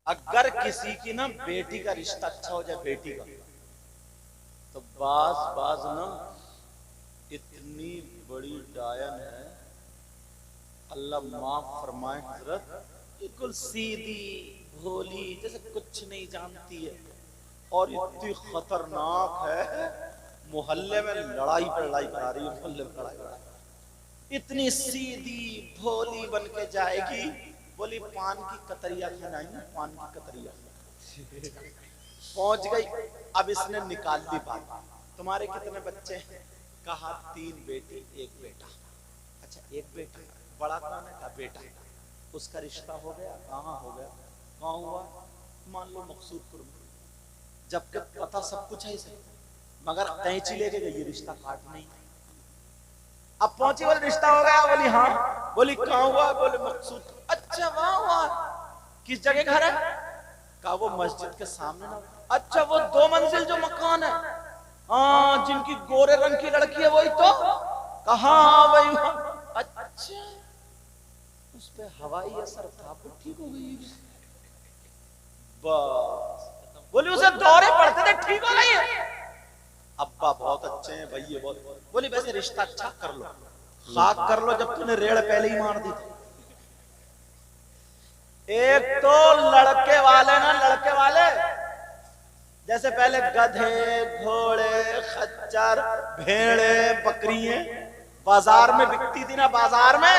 अगर किसी की ना बेटी का रिश्ता अच्छा हो जाए, बेटी का, तो बाज बाज ना इतनी बड़ी डायन है, अल्लाह माफ फरमाए हजरत, बिल्कुल सीधी भोली जैसे कुछ नहीं जानती है और इतनी खतरनाक है, मोहल्ले में लड़ाई पर लड़ाई करा रही है, मोहल्ले में लड़ाई करा रही, इतनी सीधी भोली बन के जाएगी। बोली पान की कतरिया खिलाई, पान की कतरिया पहुंच गई। अब इसने निकाल ली बात, तुम्हारे कितने बच्चे हैं? कहा 3 बेटी 1 बेटा। अच्छा 1 बेटा, बड़ा कौन है? का बेटा। उसका रिश्ता हो गया? कहाँ हो गया? कहाँ हुआ? मान लो मकसूदपुर में, जबकि पता सब कुछ है इसे, मगर कैंची लेके गई रिश्ता काट नहीं। अब पहुंची, बोले रिश्ता हो गया? बोली हाँ। बोली कहाँ हुआ? बोले मकसूद। अच्छा वहां हुआ, किस जगह घर है? कहा वो मस्जिद के सामने ना। अच्छा वो 2 मंजिल जो मकान है, हाँ जिनकी गोरे रंग की लड़की है वही तो? कहा वही। अच्छा उस पे हवाई असर था, वो ठीक हो गई बस। बोली उसे दौरे पड़ते थे, ठीक हो गई है। अब्बा बहुत अच्छे हैं, भैया बहुत। बोली वैसे रिश्ता अच्छा कर लो, खाक कर लो, जब तूने रेड़ पहले ही मार दी थी। एक तो लड़के वाले ना, लड़के वाले जैसे पहले गधे घोड़े खच्चर भेड़े बकरियां बाजार में बिकती थी ना, बाजार में,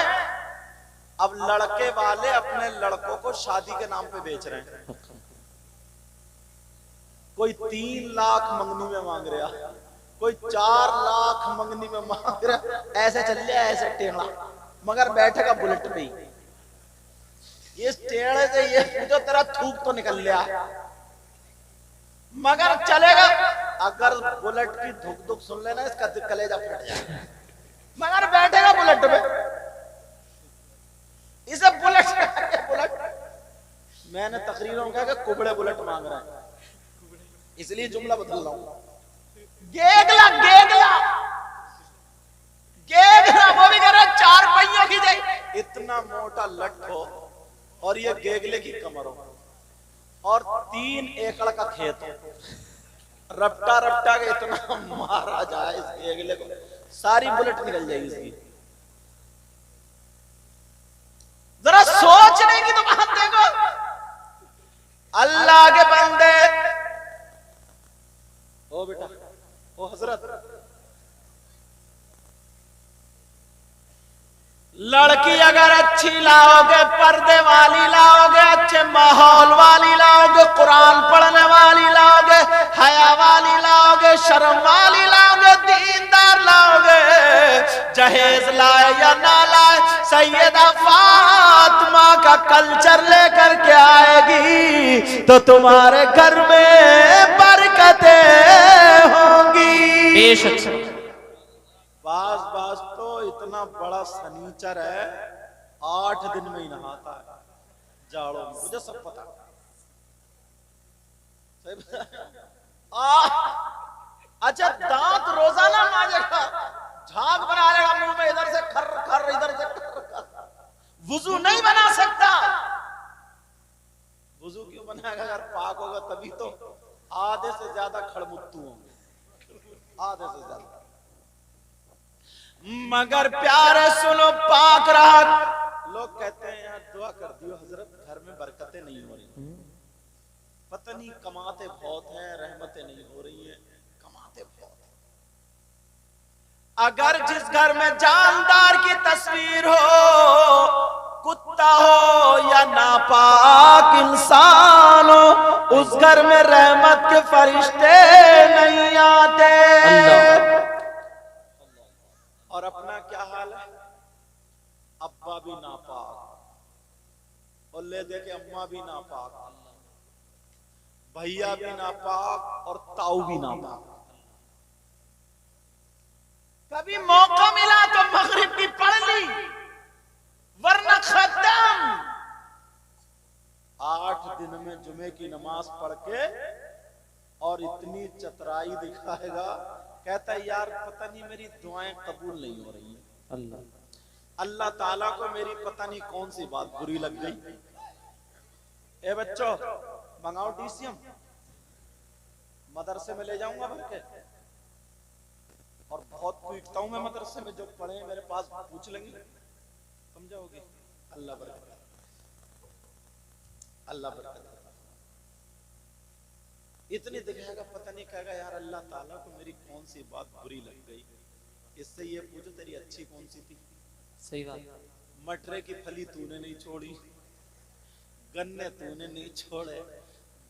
अब लड़के वाले अपने लड़कों को शादी के नाम पे बेच रहे हैं। कोई 3 लाख मंगनी में मांग रहा, कोई 4 लाख मंगनी में मांग रहा, ऐसे चल लिया ऐसे टेढ़ा, मगर बैठेगा बुलेट पे ही। ये टेढ़े से ये जो तेरा थूक तो निकल लिया, मगर चलेगा। अगर बुलेट की धुक धुक सुन लेना, इसका कलेजा फट जाएगा, मगर बैठेगा बुलेट पे। इसे बुलेट बुलेट मैंने तकरीरों में कहा कि कुबड़े बुलेट मांग रहे हैं, इसलिए जुमला बदल रहा हूं। गेगला गेगला गेगला, वो भी कह रहा 4 पहियों की जाए, इतना मोटा लट हो और ये गेगले की कमर हो और 3 एकड़ का खेत हो, रपटा रपटा के इतना मारा जाए इस गेगले को, सारी बुलेट निकल जाएगी इसकी। जरा सोचने की तो बात देखो, अल्लाह के बंदे। ओ बेटा, ओ हजरत, लड़की अगर अच्छी लाओगे, पर्दे वाली लाओगे, अच्छे माहौल वाली लाओगे, कुरान पढ़ने वाली लाओगे, हया वाली लाओगे, शर्म वाली लाओगे, दीनदार लाओगे, जहेज लाए या ना लाए, सैयदा फातिमा का कल्चर लेकर के आएगी तो तुम्हारे घर में बरकतें होंगी। बेशक बाज बाज तो इतना बड़ा सनीचर है, 8 दिन में ही नहाता है जाड़ों में, मुझे सब पता। अच्छा दांत रोजाना मांजेगा, झाग बना लेगा मुंह में, इधर से खर खर, इधर से खर। वुजू नहीं बना सकता। वुजू क्यों बनाएगा? अगर पाक होगा तभी तो। आधे से ज्यादा खड़मुत्तू होंगे, आधे से ज्यादा। मगर प्यारे सुनो, पाक रहा। लोग कहते हैं यार दुआ कर दियो हजरत, घर में बरकतें नहीं हो रही, पता नहीं कमाते बहुत हैं, रहमतें नहीं हो रही हैं, कमाते बहुत हैं। अगर जिस घर में जानदार की तस्वीर हो, कुत्ता हो या नापाक इंसान हो, उस घर में रहमत के फरिश्ते नहीं आते। और अपना क्या हाल है? अब्बा भी नापाक और ले दे के अम्मा भी नापाक, भैया भी नापाक और ताऊ भी नापाक। कभी मौका मिला तो मगरिब की पढ़ ली, वरना खत्म। 8 दिन में जुमे की नमाज पढ़ के और इतनी चतराई दिखाएगा, कहता है यार पता नहीं मेरी दुआएं कबूल नहीं हो रही हैं, अल्लाह ताला को मेरी पता नहीं कौन सी बात बुरी लग गई। ए बच्चों मंगाओ डीसीएम, मदरसे में ले जाऊंगा भर के। और बहुत पीटता हूं मैं मदरसे में, जो पढ़े मेरे पास पूछ लेंगे, समझाओगे। अल्लाह बरकत, अल्लाह बरकत। इतनी दिखाएगा, पता नहीं कहेगा यार अल्लाह ताला को मेरी कौन सी बात बुरी लग गई। इससे ये पूछो तेरी अच्छी कौन सी थी। सही बात। मटरे की फली तूने नहीं छोड़ी, गन्ने तूने नहीं छोड़े,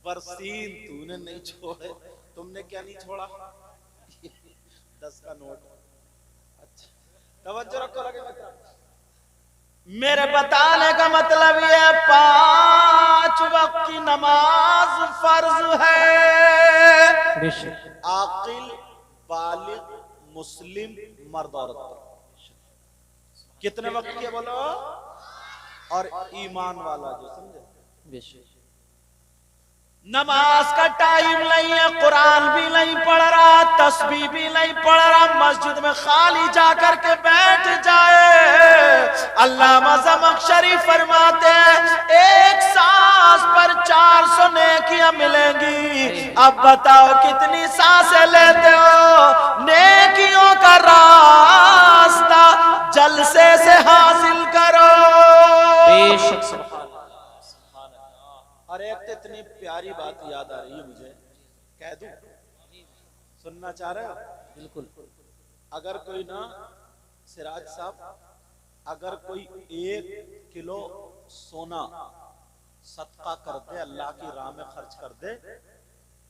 बरसीन तूने नहीं छोड़े, तुमने क्या नहीं छोड़ा? 10 का नोट। अच्छा तवज्जो रखो, लगे मेरे बताने का मतलब ये 5 वक्त की नमाज फर्ज है आकिल बालिग मुस्लिम मर्द औरत पर। कितने वक्त के बोलो? और ईमान वाला जो समझे। नमाज का टाइम नहीं है, कुरान भी नहीं पढ़ रहा, तस्बीह भी नहीं पढ़ रहा, मस्जिद में खाली जाकर के बैठ जाए। अल्लामा ज़मख़शरी फरमाते हैं एक सांस पर 400 नेकियां मिलेंगी। अब बताओ कितनी सांसें लेते हो? नेकियों का रास्ता जलसे से हासिल करो। बेशक। और एक तो इतनी प्यारी बात याद आ रही है मुझे, कह दूं? सुनना चाह रहे हो? बिल्कुल। अगर कोई ना सिराज साहब, अगर कोई 1 किलो सोना सदका कर दे, अल्लाह की राह में खर्च कर दे,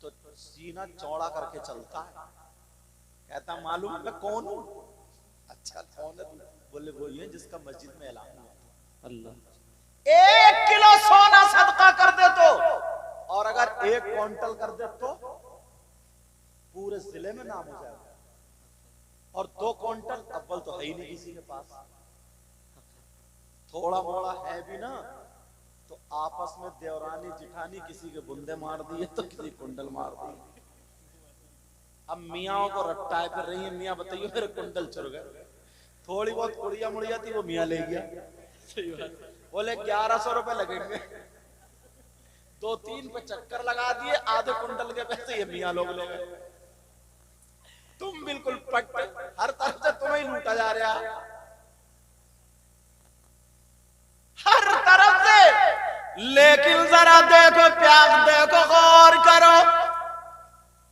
तो सीना चौड़ा करके चलता है। कहता मालूम मैं कौन हूं? अच्छा कौन है? बोले वही है जिसका मस्जिद में ऐलान हुआ। अल्लाह 1 किलो सोना सदका कर दे तो, और अगर 1 क्विंटल कर दे तो पूरे जिले में नाम हो जाएगा। और 2 क्विंटल अव्वल तो है ही नहीं किसी के पास, थोड़ा मोड़ा है भी ना, तो आपस में देवरानी जिठानी किसी के बुंदे मार दिए तो किसी कुंडल मार दिए। अब मियाँ को रट्टाए फिर रही है, मियाँ बताइए मेरे कुंडल चुर गए। थोड़ी बहुत कुड़िया मुड़िया थी वो मियाँ ले गया। सही बात। बोले 1100 रुपए लगेंगे, 2-3 पे चक्कर लगा दिए, आधे कुंटल के पैसे ये मियाँ लोग ले गए। तुम बिल्कुल पट, हर तरफ से तुम्हें ही लूटा जा रहा, हर तरफ से। लेकिन जरा देखो, प्यार देखो, गौर करो।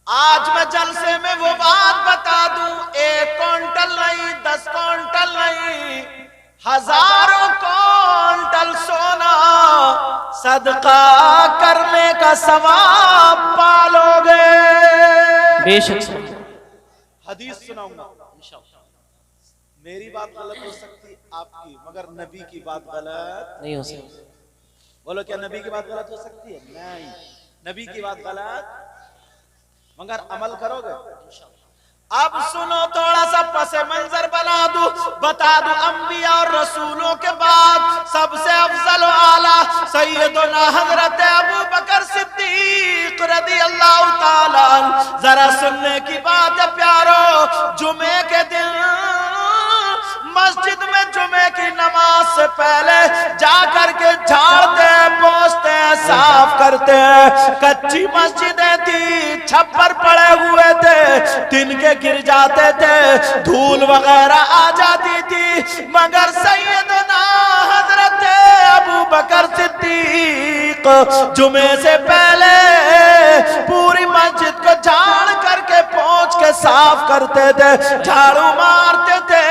आज मैं जलसे में वो बात बता दूं, 1 क्विंटल नहीं, 10 क्विंटल नहीं, हजारों क्विंटल सोना सदका करने का सवाब पालोगे। बेशक। हदीस सुनाऊंगा इंशाअल्लाह। मेरी बात गलत हो सकती, आपकी, मगर नबी की बात गलत नहीं हो सकती। बोलो क्या नबी की बात गलत हो सकती है? नहीं, नबी की बात गलत, मगर अमल करोगे। अब सुनो, थोड़ा सा पसे मंजर बना दूं, बता दूं अंबिया और रसूलों के बाद सबसे अफजल आला सैयदना हजरत अबू बकर सिद्दीक रज़ी अल्लाह ताला। जरा सुनने की बात है प्यारो, जुमे के दिन मस्जिद में जुमे की नमाज से पहले जाकर के झाड़ते, पोंछते, साफ करते। कच्ची मस्जिदें थी, छप्पर पड़े हुए थे, तिनके गिर जाते थे, धूल वगैरह आ जाती थी, मगर सैयदना हजरत अबू बकर सिद्दीक जुमे से पहले पूरी मस्जिद को झाड़ करके पोंछ के साफ करते थे, झाड़ू मारते थे।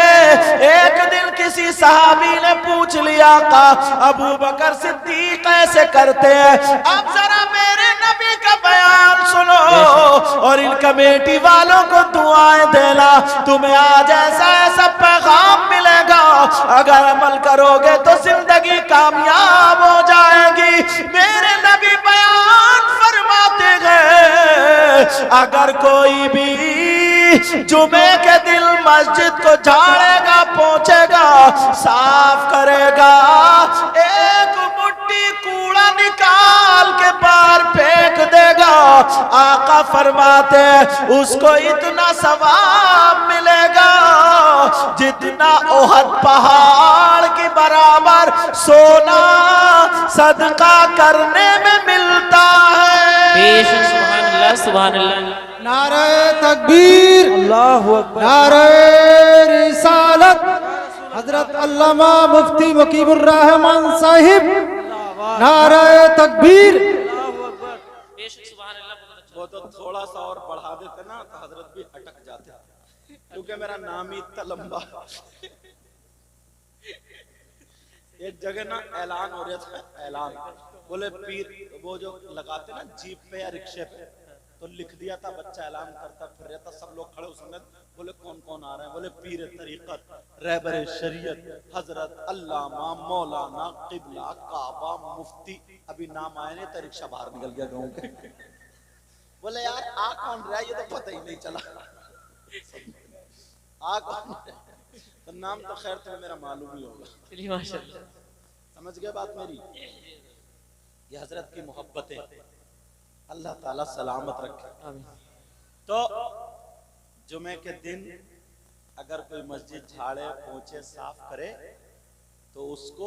एक दिन किसी सहाबी ने पूछ लिया का अबू बकर सिद्दीक ऐसे करते हैं? अब जरा मेरे नबी का बयान सुनो और इन कमेटी वालों को दुआएं देना, तुम्हें आज ऐसा ऐसा पैगाम मिलेगा, अगर अमल करोगे तो जिंदगी कामयाब हो जाएगी। मेरे नबी बयान फरमाते गए, अगर कोई भी जुमे के दिन मस्जिद को झाड़ेगा, पोंछेगा, साफ करेगा, एक मुट्ठी कूड़ा निकाल के बाहर फेंक देगा, आका फरमाते उसको इतना सवाब मिलेगा जितना ओहद पहाड़ के बराबर सोना सदका करने में मिलता है। बेशक सुभान अल्लाह सुभान अल्लाह। नारे तकबीर, अल्लाहु अकबर। नारे रिसालत, हजरत अल्लामा मुफ्ती मुकीमुर रहमान साहिब, नारे तकबीर। बेशक सुभान अल्लाह। बहुत अच्छा। वो तो थोड़ा सा और बढ़ा देते ना तो हजरत भी अटक जाते, क्योंकि मेरा नाम ही इतना लंबा। एक जगह ना ऐलान हो रहा था, ऐलान बोले पीर, वो जो लगाते ना जीप पे या रिक्शे पे, तो लिख दिया था बच्चा ऐलान करता फिर रहता, सब लोग खड़े उसमें बोले कौन कौन आ रहे हैं, बोले पीर तरीकत, रहबर शरीयत, हजरत अल्लामा मौलाना किबला काबा मुफ्ती। अभी नाम आए नहीं तो रिक्शा बाहर निकल गया गाँव के। बोले यार आ कौन रहा है, ये तो पता ही नहीं चला आ कौन है? तो नाम तो खैर तुम्हें मेरा मालूम ही होगा। चलिए माशाअल्लाह। समझ गए बात मेरी? ये हजरत की मोहब्बत है, अल्लाह ताला सलामत रखे। आमीन। तो जुमे के दिन अगर कोई मस्जिद झाड़े पोंछे साफ करे तो उसको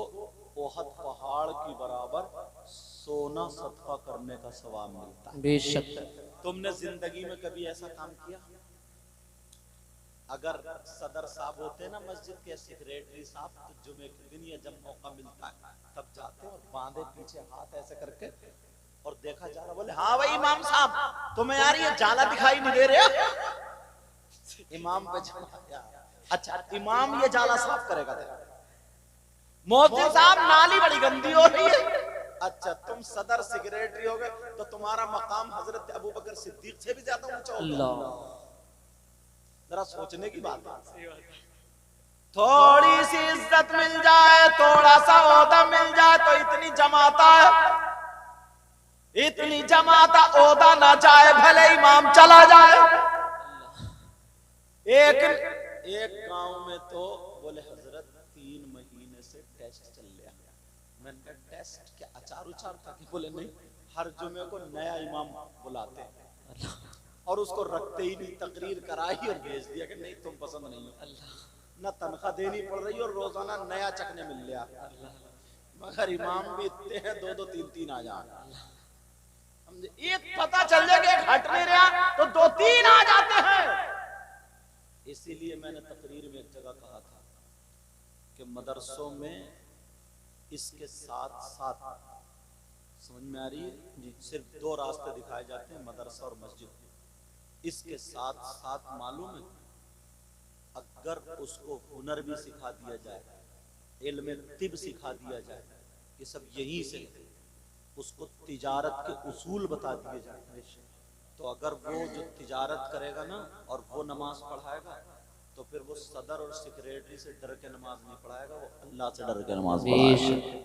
ओहद पहाड़ की बराबर सोना सदका करने का सवाब मिलता है। बेशक। तुमने जिंदगी में कभी ऐसा काम किया? अगर सदर साहब होते ना मस्जिद के, सेक्रेटरी साहब, तो जुमे के दिन या जब मौका मिलता है तब जाते और बांधे पीछे हाथ ऐसे करके और देखा जा रहा, बोले हाँ भाई इमाम साहब तुम्हें यार ये जाला दिखाई नहीं दे रहे? इमाम पे अच्छा इमाम ये जाला साफ करेगा तेरा। मोहद्दिन साहब नाली बड़ी गंदी हो रही है। अच्छा तुम सदर सेक्रेटरी हो गए तो तुम्हारा मकाम हजरत अबू बकर सिद्दीक से भी ज्यादा ऊंचा होगा। जरा सोचने की बात है। थोड़ी सी इज्जत मिल जाए, थोड़ा सा ओहदा मिल जाए तो इतनी जमाता है, इतनी जमाता ओहदा ना चाहे भले इमाम चला जाए। एक गांव में तो बोले हजरत 3 महीने से टेस्ट चल रहा है। मैंने कहा टेस्ट क्या अचार उचार था? कि बोले नहीं, हर जुमे को नया इमाम बुलाते हैं और उसको रखते ही नहीं, तकरीर कराई और भेज दिया कि नहीं तुम पसंद नहीं हो। न तनख्वाह देनी पड़ रही और रोजाना नया चखने मिल गया। मगर इमाम भी इतने हैं 2-2 3-3 आ जाए। समझे? एक पता चल जाए कि हट नहीं रहा तो 2-3 आ जाते हैं। इसीलिए मैंने तकरीर में एक जगह कहा था कि मदरसों में इसके साथ साथ, समझ में आ रही है जी, सिर्फ 2 रास्ते दिखाए जाते हैं, मदरसा और मस्जिद। इसके साथ साथ मालूम है अगर उसको हुनर भी सिखा दिया जाए, इल्म तिब सिखा दिया जाए, ये सब यहीं से, उसको तिजारत के उसूल बता दिए जाए, तो अगर वो जो तिजारत करेगा ना और वो नमाज पढ़ाएगा तो फिर वो सदर और सेक्रेटरी से डर के नमाज नहीं पढ़ाएगा, वो अल्लाह से डर के नमाज पढ़ाएगा।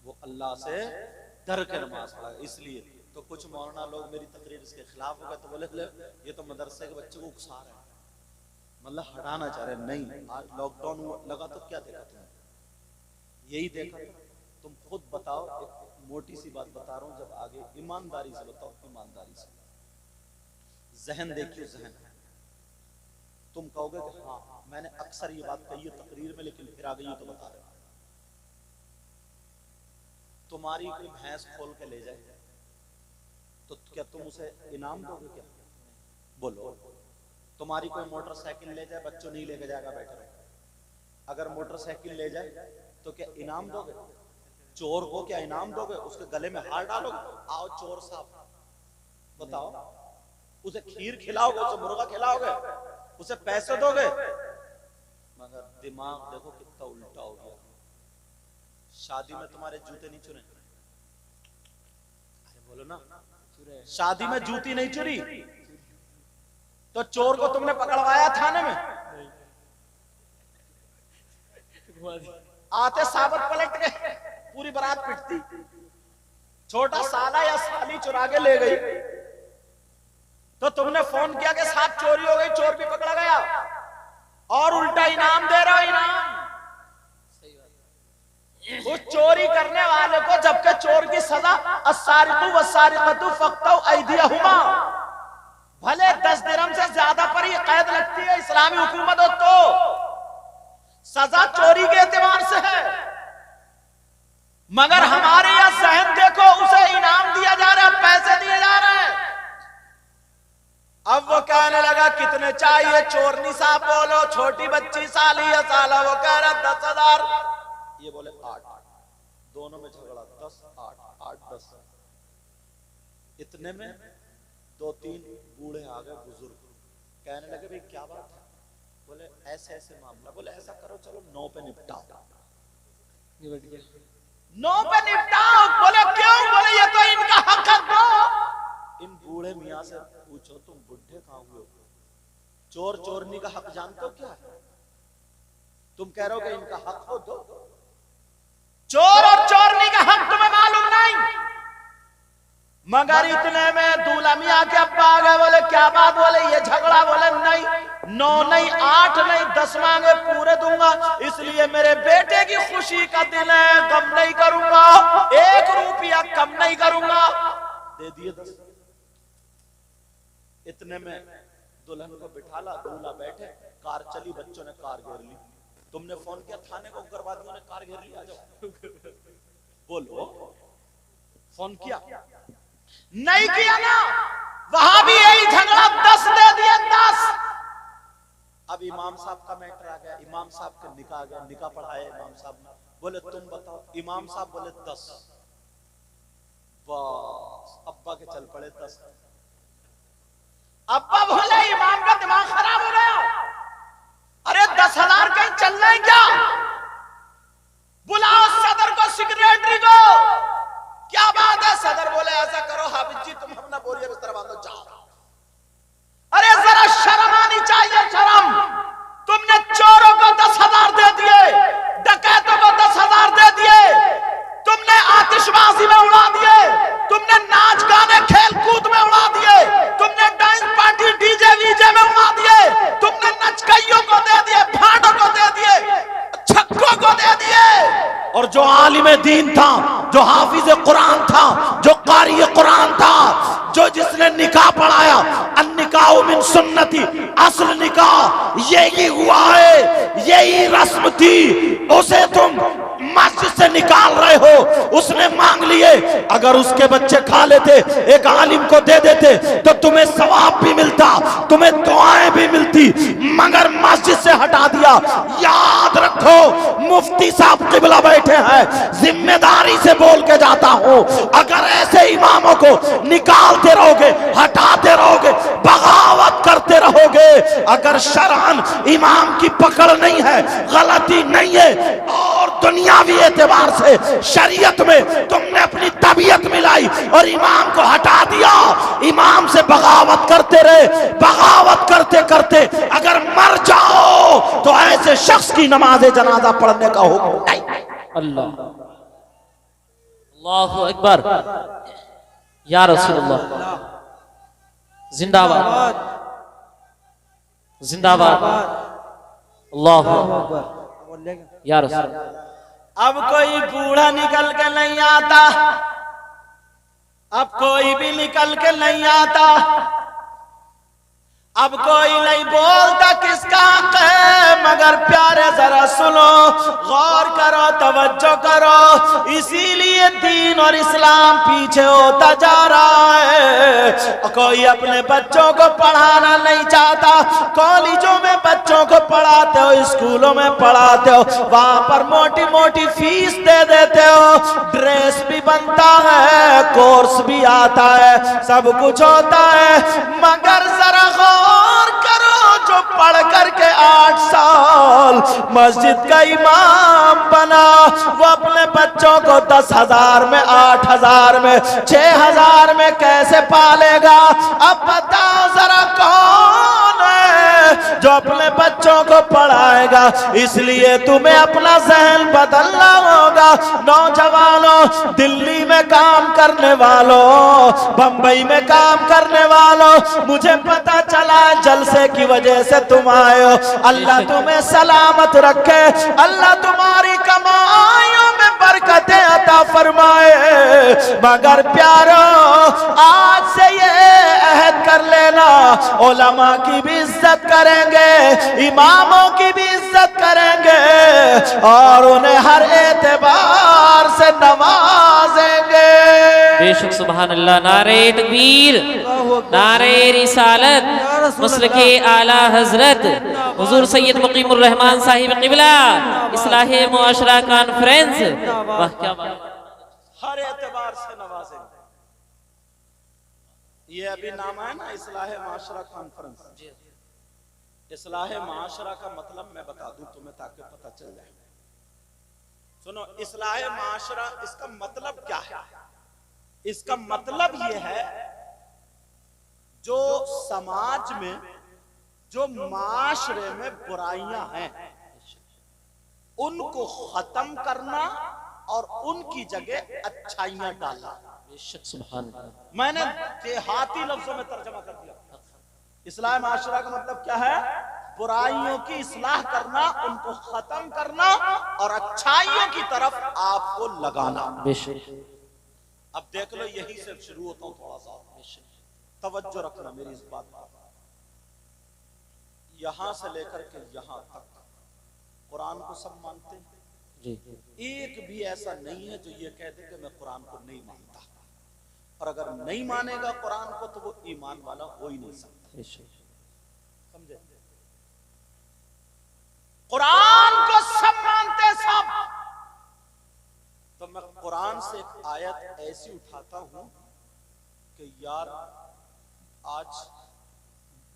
वो अल्लाह से डर के नमाज पढ़ाएगा। इसलिए तो कुछ मौलाना लोग मेरी तकरीर इसके खिलाफ हो गए तो बोले ये तो मदरसे के बच्चे को उकसा रहे हैं, मतलब हटाना चाह रहे। नहीं, आज लॉकडाउन लगा तो क्या देखा तुमने? यही देखा। तुम खुद बताओ, एक मोटी सी बात बता रहा हूं, जब आगे ईमानदारी से बताओ, ईमानदारी से जहन देखिए, जहन तुम कहोगे कि हाँ मैंने अक्सर ये बात कही है तकरीर में, लेकिन फिर आ गई तो बता रहे। तुम्हारी कोई भैंस खोल के ले जाए तो क्या तुम उसे इनाम दोगे? क्या बोलो। तुम्हारी कोई मोटरसाइकिल ले जाए, बच्चों नहीं लेके जाएगा, बैठे रहे। अगर मोटरसाइकिल ले जाए तो क्या इनाम दोगे? चोर को क्या इनाम दोगे? उसके गले में हार डालोगे, आओ चोर साहब, बताओ। उसे खीर खिलाओगे, उसे मुर्गा खिलाओगे, उसे पैसे दोगे? मगर दिमाग देखो कितना उल्टा हो गया। शादी में तुम्हारे जूते नहीं चुरे? अरे बोलो ना, शादी में जूती नहीं चुरी तो चोर को तुमने पकड़वाया थाने में? आते साबत पलट गए, पूरी बारात पिटती। छोटा साला या साली चुरा के ले गई तो तुमने फोन किया कि साहब चोरी हो गई, चोर भी पकड़ा गया, और उल्टा इनाम दे रहा हो। इनाम उस चोरी करने वाले को, जबकि चोर की सजा अस्सारिकु वस्सारिकतु फक्तउ ऐदियहुमा, भले 10 दिरहम से ज्यादा दादा पर ही कैद लगती है इस्लामी हुकूमत हो तो। सजा चोरी के एतबार से है, मगर हमारे यहां सहन देखो, उसे इनाम दिया जा रहा है, पैसे दिए जा रहे हैं। अब वो कहने लगा कितने चाहिए, चोरनी साहब बोलो, छोटी बच्ची साली या साला, वो कह रहा 10,000, ये बोले 8, दोनों में झगड़ा, 10, 8, 8, 10। इतने में 2-3 बूढ़े आ गए बुजुर्ग, कहने लगे भाई क्या बात है, बोले ऐसे ऐसे मामला, बोले ऐसा करो चलो 9 पे निपटाओ, 9 पे निपटाओ। बोले क्यों, बोले ये तो इनका हक है दो। इन बूढ़े मियाँ से पूछो तुम बुढ़े कहां हुए हो, चोर चोरनी का हक जानते हो क्या है, तुम कह रहे हो कि इनका हक हो दो। चोर और चोरनी का हक तुम्हें मालूम नहीं। मगर इतने में दूल्हा मियाँ के अब्बा आ गए, बोले क्या बात, बोले ये झगड़ा, बोले नहीं 9 नहीं 8 नहीं 10 मांगे पूरे दूंगा, इसलिए मेरे बेटे की खुशी का दिन है, गम नहीं करूंगा, 1 रुपया कम नहीं करूंगा। दे दिए 10। इतने में दुल्हन को बिठाला, दूल्हा बैठे, कार चली, बच्चों ने कार घेर ली। तुमने फोन किया थाने को, उग्रवादियों ने कार घेर ली, आ जाओ। बोलो, फोन किया नहीं किया ना, वहां भी यही झगड़ा, 10 दे दिए 10। अब इमाम साहब का मैटर आ गया, इमाम साहब का निकाह आ गया, निकाह पढ़ाया इमाम साहब ने, बोले तुम बताओ, इमाम साहब बोले 10, बस अब्बा के चल पड़े 10। अब्बा बोले इमाम का दिमाग खराब हो गया, अरे 10,000 कहीं चल रहे क्या, बुलाओ सदर को, सेक्रेटरी को, क्या बात है। सदर बोले ऐसा करो हाफिज जी, तुम अपना बोरिया बिस्तर बांधो, जाओ। अरे जरा शर्म आनी चाहिए, शर्म। तुमने चोरों को 10,000 दे दिए, डकैतों को 10,000 दे दिए, तुमने आतिशबाजी में उड़ा दिए, तुमने नाच गाने खेल कूद में उड़ा दिए, तुमने डांस पार्टी डीजे वीजे में उड़ा दिए, तुमने नचकइयों को दे दिए, भांडों को दे दिए, छक्कों को दे दिए। और जो आलिम दीन था, जो हाफिज कुरान था, जो कारी कुरान था, जो जिसने निकाह पढ़ाया, अन्निकाह मिन सुन्नती, असल निकाह यही हुआ है, यही रस्म थी, उसे तुम मस्जिद से निकाल रहे हो। उसने मांग लिए, अगर उसके बच्चे खा लेते, एक आलिम को दे देते तो तुम्हें सवाब भी मिलता, तुम्हें दुआएं भी मिलती, मगर मस्जिद से हटा दिया। याद रखो, मुफ्ती साहब किबला बैठे हैं, जिम्मेदारी से बोल के जाता हूं, अगर ऐसे इमामों को निकालते रहोगे, हटाते रहोगे, बगावत करते रहोगे, अगर शरअन इमाम की पकड़ नहीं है, गलती नहीं है, और दुनियावी एतबार से शरीयत में तुमने अपनी तबीयत मिलाई और इमाम को हटा दिया, इमाम से बगावत करते रहे, बगावत करते करते अगर मर जाओ तो ऐसे शख्स की नमाज जनाजा पढ़ने का हुक्म नहीं। अल्लाह, अल्लाहु अकबर, या रसूलुल्लाह, जिंदाबाद जिंदाबाद, अल्लाहु अकबर, या रसूल। अब कोई बूढ़ा निकल के नहीं आता, अब कोई भी निकल के नहीं आता, अब कोई नहीं बोलता किसका हक है, मगर प्यारे जरा सुनो, गौर करो, तवज्जो करो, इसीलिए दीन और इस्लाम पीछे होता जा रहा है। कोई अपने बच्चों को पढ़ाना नहीं चाहता, कॉलेजों में बच्चों को पढ़ाते हो, स्कूलों में पढ़ाते हो, वहां पर मोटी मोटी फीस दे देते हो, ड्रेस भी बनता है, कोर्स भी आता है, सब कुछ होता है, मगर जरा और करो, जो पढ़ करके 8 साल मस्जिद का इमाम बना, वो अपने बच्चों को 10,000 में, 8,000 में, 6,000 में कैसे पालेगा। अब बताओ जरा कौन है जो अपने बच्चों को पढ़ाएगा। इसलिए तुम्हें अपना जहन बदलना होगा। नौजवानों, दिल्ली में काम करने वालों, बंबई में काम करने वालों, मुझे पता चला जलसे की वजह से तुम आए हो, अल्लाह तुम्हें सलामत रखे, अल्लाह तुम्हारी कमाइयों में बरकतें अता फरमाए। मगर प्यारो आज से ये अहद कर लेना, उलमा की भी इज्जत करेंगे, इमामों की भी इज्जत करेंगे और उन्हें हर एतबार से नवाजेंगे। बेशक सुभान अल्लाह। नारे तकबीर, नारे रिसालत, मसलके आला हजरत हुजूर सैयद मुकीमुर रहमान साहिब क़िबला इस्लाहे मुआशरा कॉन्फ्रेंस। वाह क्या बात, हर एतबार से नवाजेंगे। ये अभी नाम है ना इस्लाहे माशरा कॉन्फ्रेंस। इस्लाहे माशरा का मतलब मैं बता दूं तुम्हें ताकि पता चल जाए। सुनो, इस्लाहे माशरा इसका मतलब क्या है? इसका मतलब ये है जो समाज में, जो माशरे में बुराइयां हैं उनको खत्म करना और उनकी जगह अच्छाइयां डालना। बेशक सुभान अल्लाह। मैंने देहाती लफ्जों में तर्जमा कर दिया। इस्लाह माशरा का मतलब क्या है? बुराइयों की इस्लाह करना, उनको खत्म करना और अच्छाइयों की तरफ आपको लगाना। बेशक। अब देख लो, यही से शुरू होता हूं। थोड़ा सा तवज्जो रखना मेरी इस बात पर। यहां से लेकर के यहां तक कुरान को सब मानते हैं जी। एक भी ऐसा नहीं है जो ये कह दे कि मैं कुरान को नहीं मानता। और अगर नहीं मानेगा कुरान को तो वो ईमान वाला हो ही नहीं सकता। समझे? कुरान को सब मानते सब। तो मैं कुरान से एक आयत ऐसी उठाता हूं कि यार आज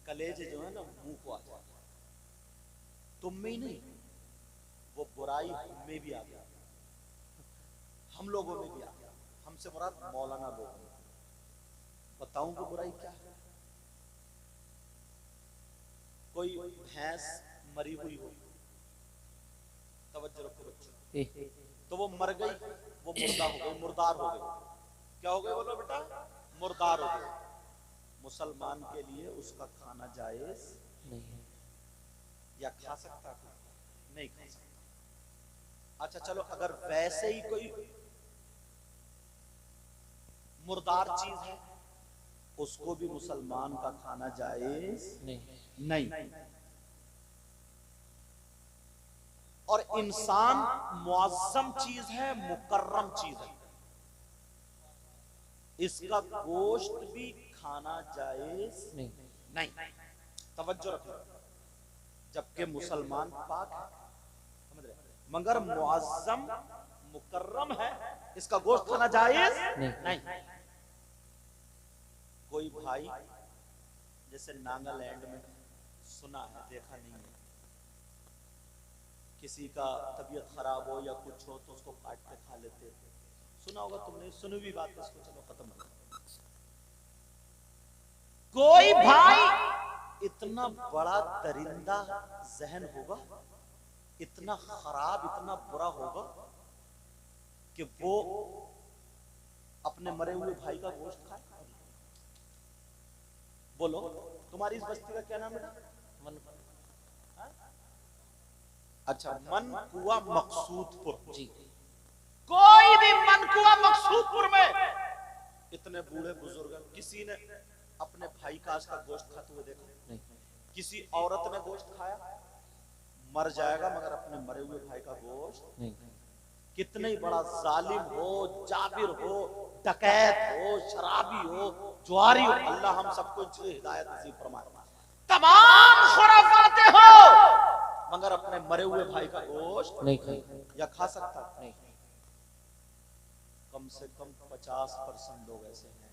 कलेजे जो है ना मुंह को आ जाता। तुम में ही नहीं, वो बुराई हम में भी आ गया, हम लोगों में भी आ गया। हमसे मुराद मौलाना लोग। बताऊं कि बुराई क्या है? कोई भैंस मरी हुई हो, तवज्जो रखो बच्चों, तो वो मर गई, वो मुर्दा हो गई, मुर्दार हो गई। क्या हो गई बोलो बेटा? मुर्दार हो गई। मुसलमान के लिए उसका खाना जायज नहीं है या खा सकता है? नहीं खा सकता। अच्छा चलो, अगर वैसे ही कोई मुर्दार चीज है उसको भी मुसलमान का खाना जायज नहीं। और इंसान मुअज़्ज़म चीज है, मुकर्रम चीज है, इसका गोश्त भी खाना जायज नहीं। तवज्जो रखो। जबकि मुसलमान पाक है, समझ रहे, मगर मुअज़्ज़म मुकर्रम है, इसका गोश्त खाना जायज नहीं। कोई भाई जैसे नागालैंड में, सुना है देखा नहीं है, किसी का तबीयत खराब हो या कुछ हो तो उसको काट के खा लेते। सुना होगा तुमने, सुनी भी बात, इसको चलो खत्म हो। कोई भाई इतना बड़ा दरिंदा जहन होगा, इतना खराब, इतना बुरा होगा कि वो अपने मरे हुए भाई का गोश्त खाए? बोलो, तुम्हारी इस बस्ती का क्या नाम है? अच्छा, मनकुआ मकसूदपुर जी। कोई भी मनकुआ मकसूदपुर में इतने बूढ़े बुजुर्ग, किसी ने अपने भाई का आज का गोश्त खाते हुए देखा नहीं? किसी औरत ने गोश्त खाया? मर जाएगा मगर अपने मरे हुए भाई का गोश्त नहीं। कितने ही बड़ा जालिम हो, जाबिर हो, डकैत हो, शराबी हो, जुआरी हो, अल्लाह हम सबको हिदायत नसीब फरमाए। तमाम खुराफाते हो मगर अपने मरे हुए भाई का गोश्त नहीं खाए या खा सकता नहीं। कम से कम 50% लोग ऐसे हैं।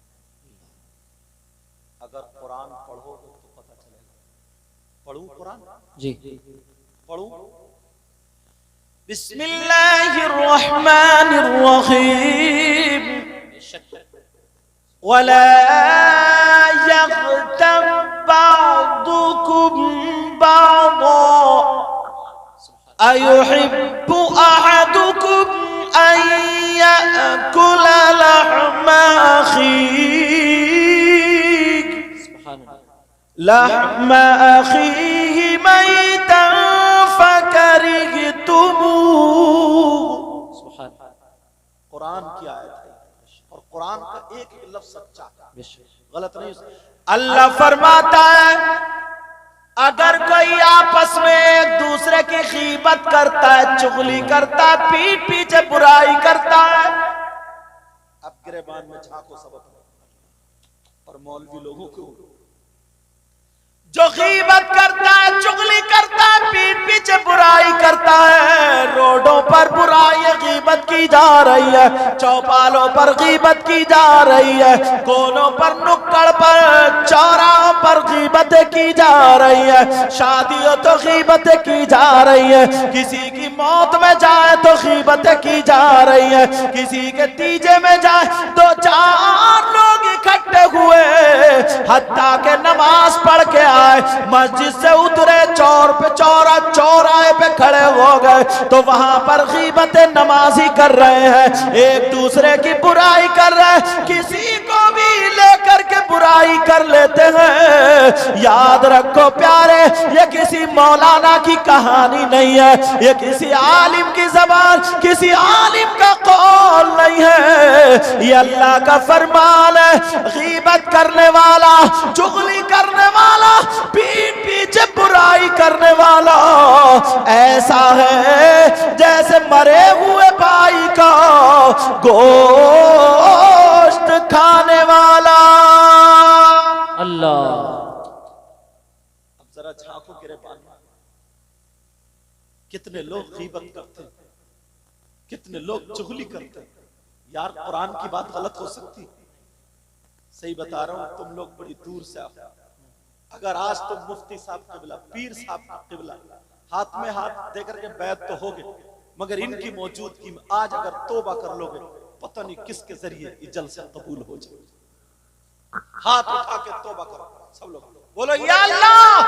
अगर कुरान पढ़ोगे तो पता चलेगा। पढ़ूं कुरान जी? पढ़ूं? बिस्मिल्लाहिर्रहमानिर्रहीम। वला यग़्तब बअदुकुम बअदा अयुहिब्बु अहदुकुम अन यअकुल लहमा अखीहि मैतन फकरिहतुमूह। कुरान का एक एक लफ्ज सच्चा है, गलत नहीं। अल्लाह फरमाता है अगर कोई आपस में एक दूसरे की गीबत करता है, चुगली करता है, पीठ पीछे बुराई करता है। अब गिरेबान में झांको सबक और मौलवी लोगों को, जो गीबत करता है, चुगली करता है, पीठ पीछे बुराई करता है, रोडों पर बुराई गीबत की जा रही है, चौपालों पर गीबत की जा रही है, कोनों पर, नुक्कड़ पर, चौराहों पर गीबतें की जा रही है, शादियों तो गीबतें की जा रही है, किसी की मौत में जाए तो गीबतें की जा रही है, किसी के तीजे में जाए तो चार लोग इकट्ठे हुए, हत्ता के नमाज पढ़ के आए, मस्जिद से उतरे, चौराहे पे खड़े हो गए तो वहां पर गीबतें नमाजी कर रहे हैं, एक दूसरे की बुराई कर रहे हैं, किसी को भी लेकर के बुराई कर लेते हैं। याद रखो प्यारे, ये किसी मौलाना की कहानी नहीं है, ये किसी आलिम की ज़बान, किसी आलिम का कौल नहीं है, ये अल्लाह का फरमान है। गीबत करने वाला, चुगली करने वाला, पीठ पीछे बुराई करने वाला ऐसा है जैसे मरे हुए भाई का गोश्त खाने वाला। अल्लाह। अब जरा झांको गिरेबान में, कितने लोग गीबत करते हैं, कितने लोग चुगली करते हैं। यार कुरान की बात गलत हो सकती, सही बता रहा हूं, तुम लोग बड़ी दूर से आओ। अगर आज तुम मुफ्ती साहब क़िबला, पीर साहब का क़िबला हाथ में हाथ देकर के बैत तो होगे, मगर इनकी मौजूदगी में आज अगर तौबा कर लोगे, पता नहीं किसके जरिए ये जलसा कबूल हो जाए। हाथ उठा के तौबा करो सब लोग, बोलो या अल्लाह,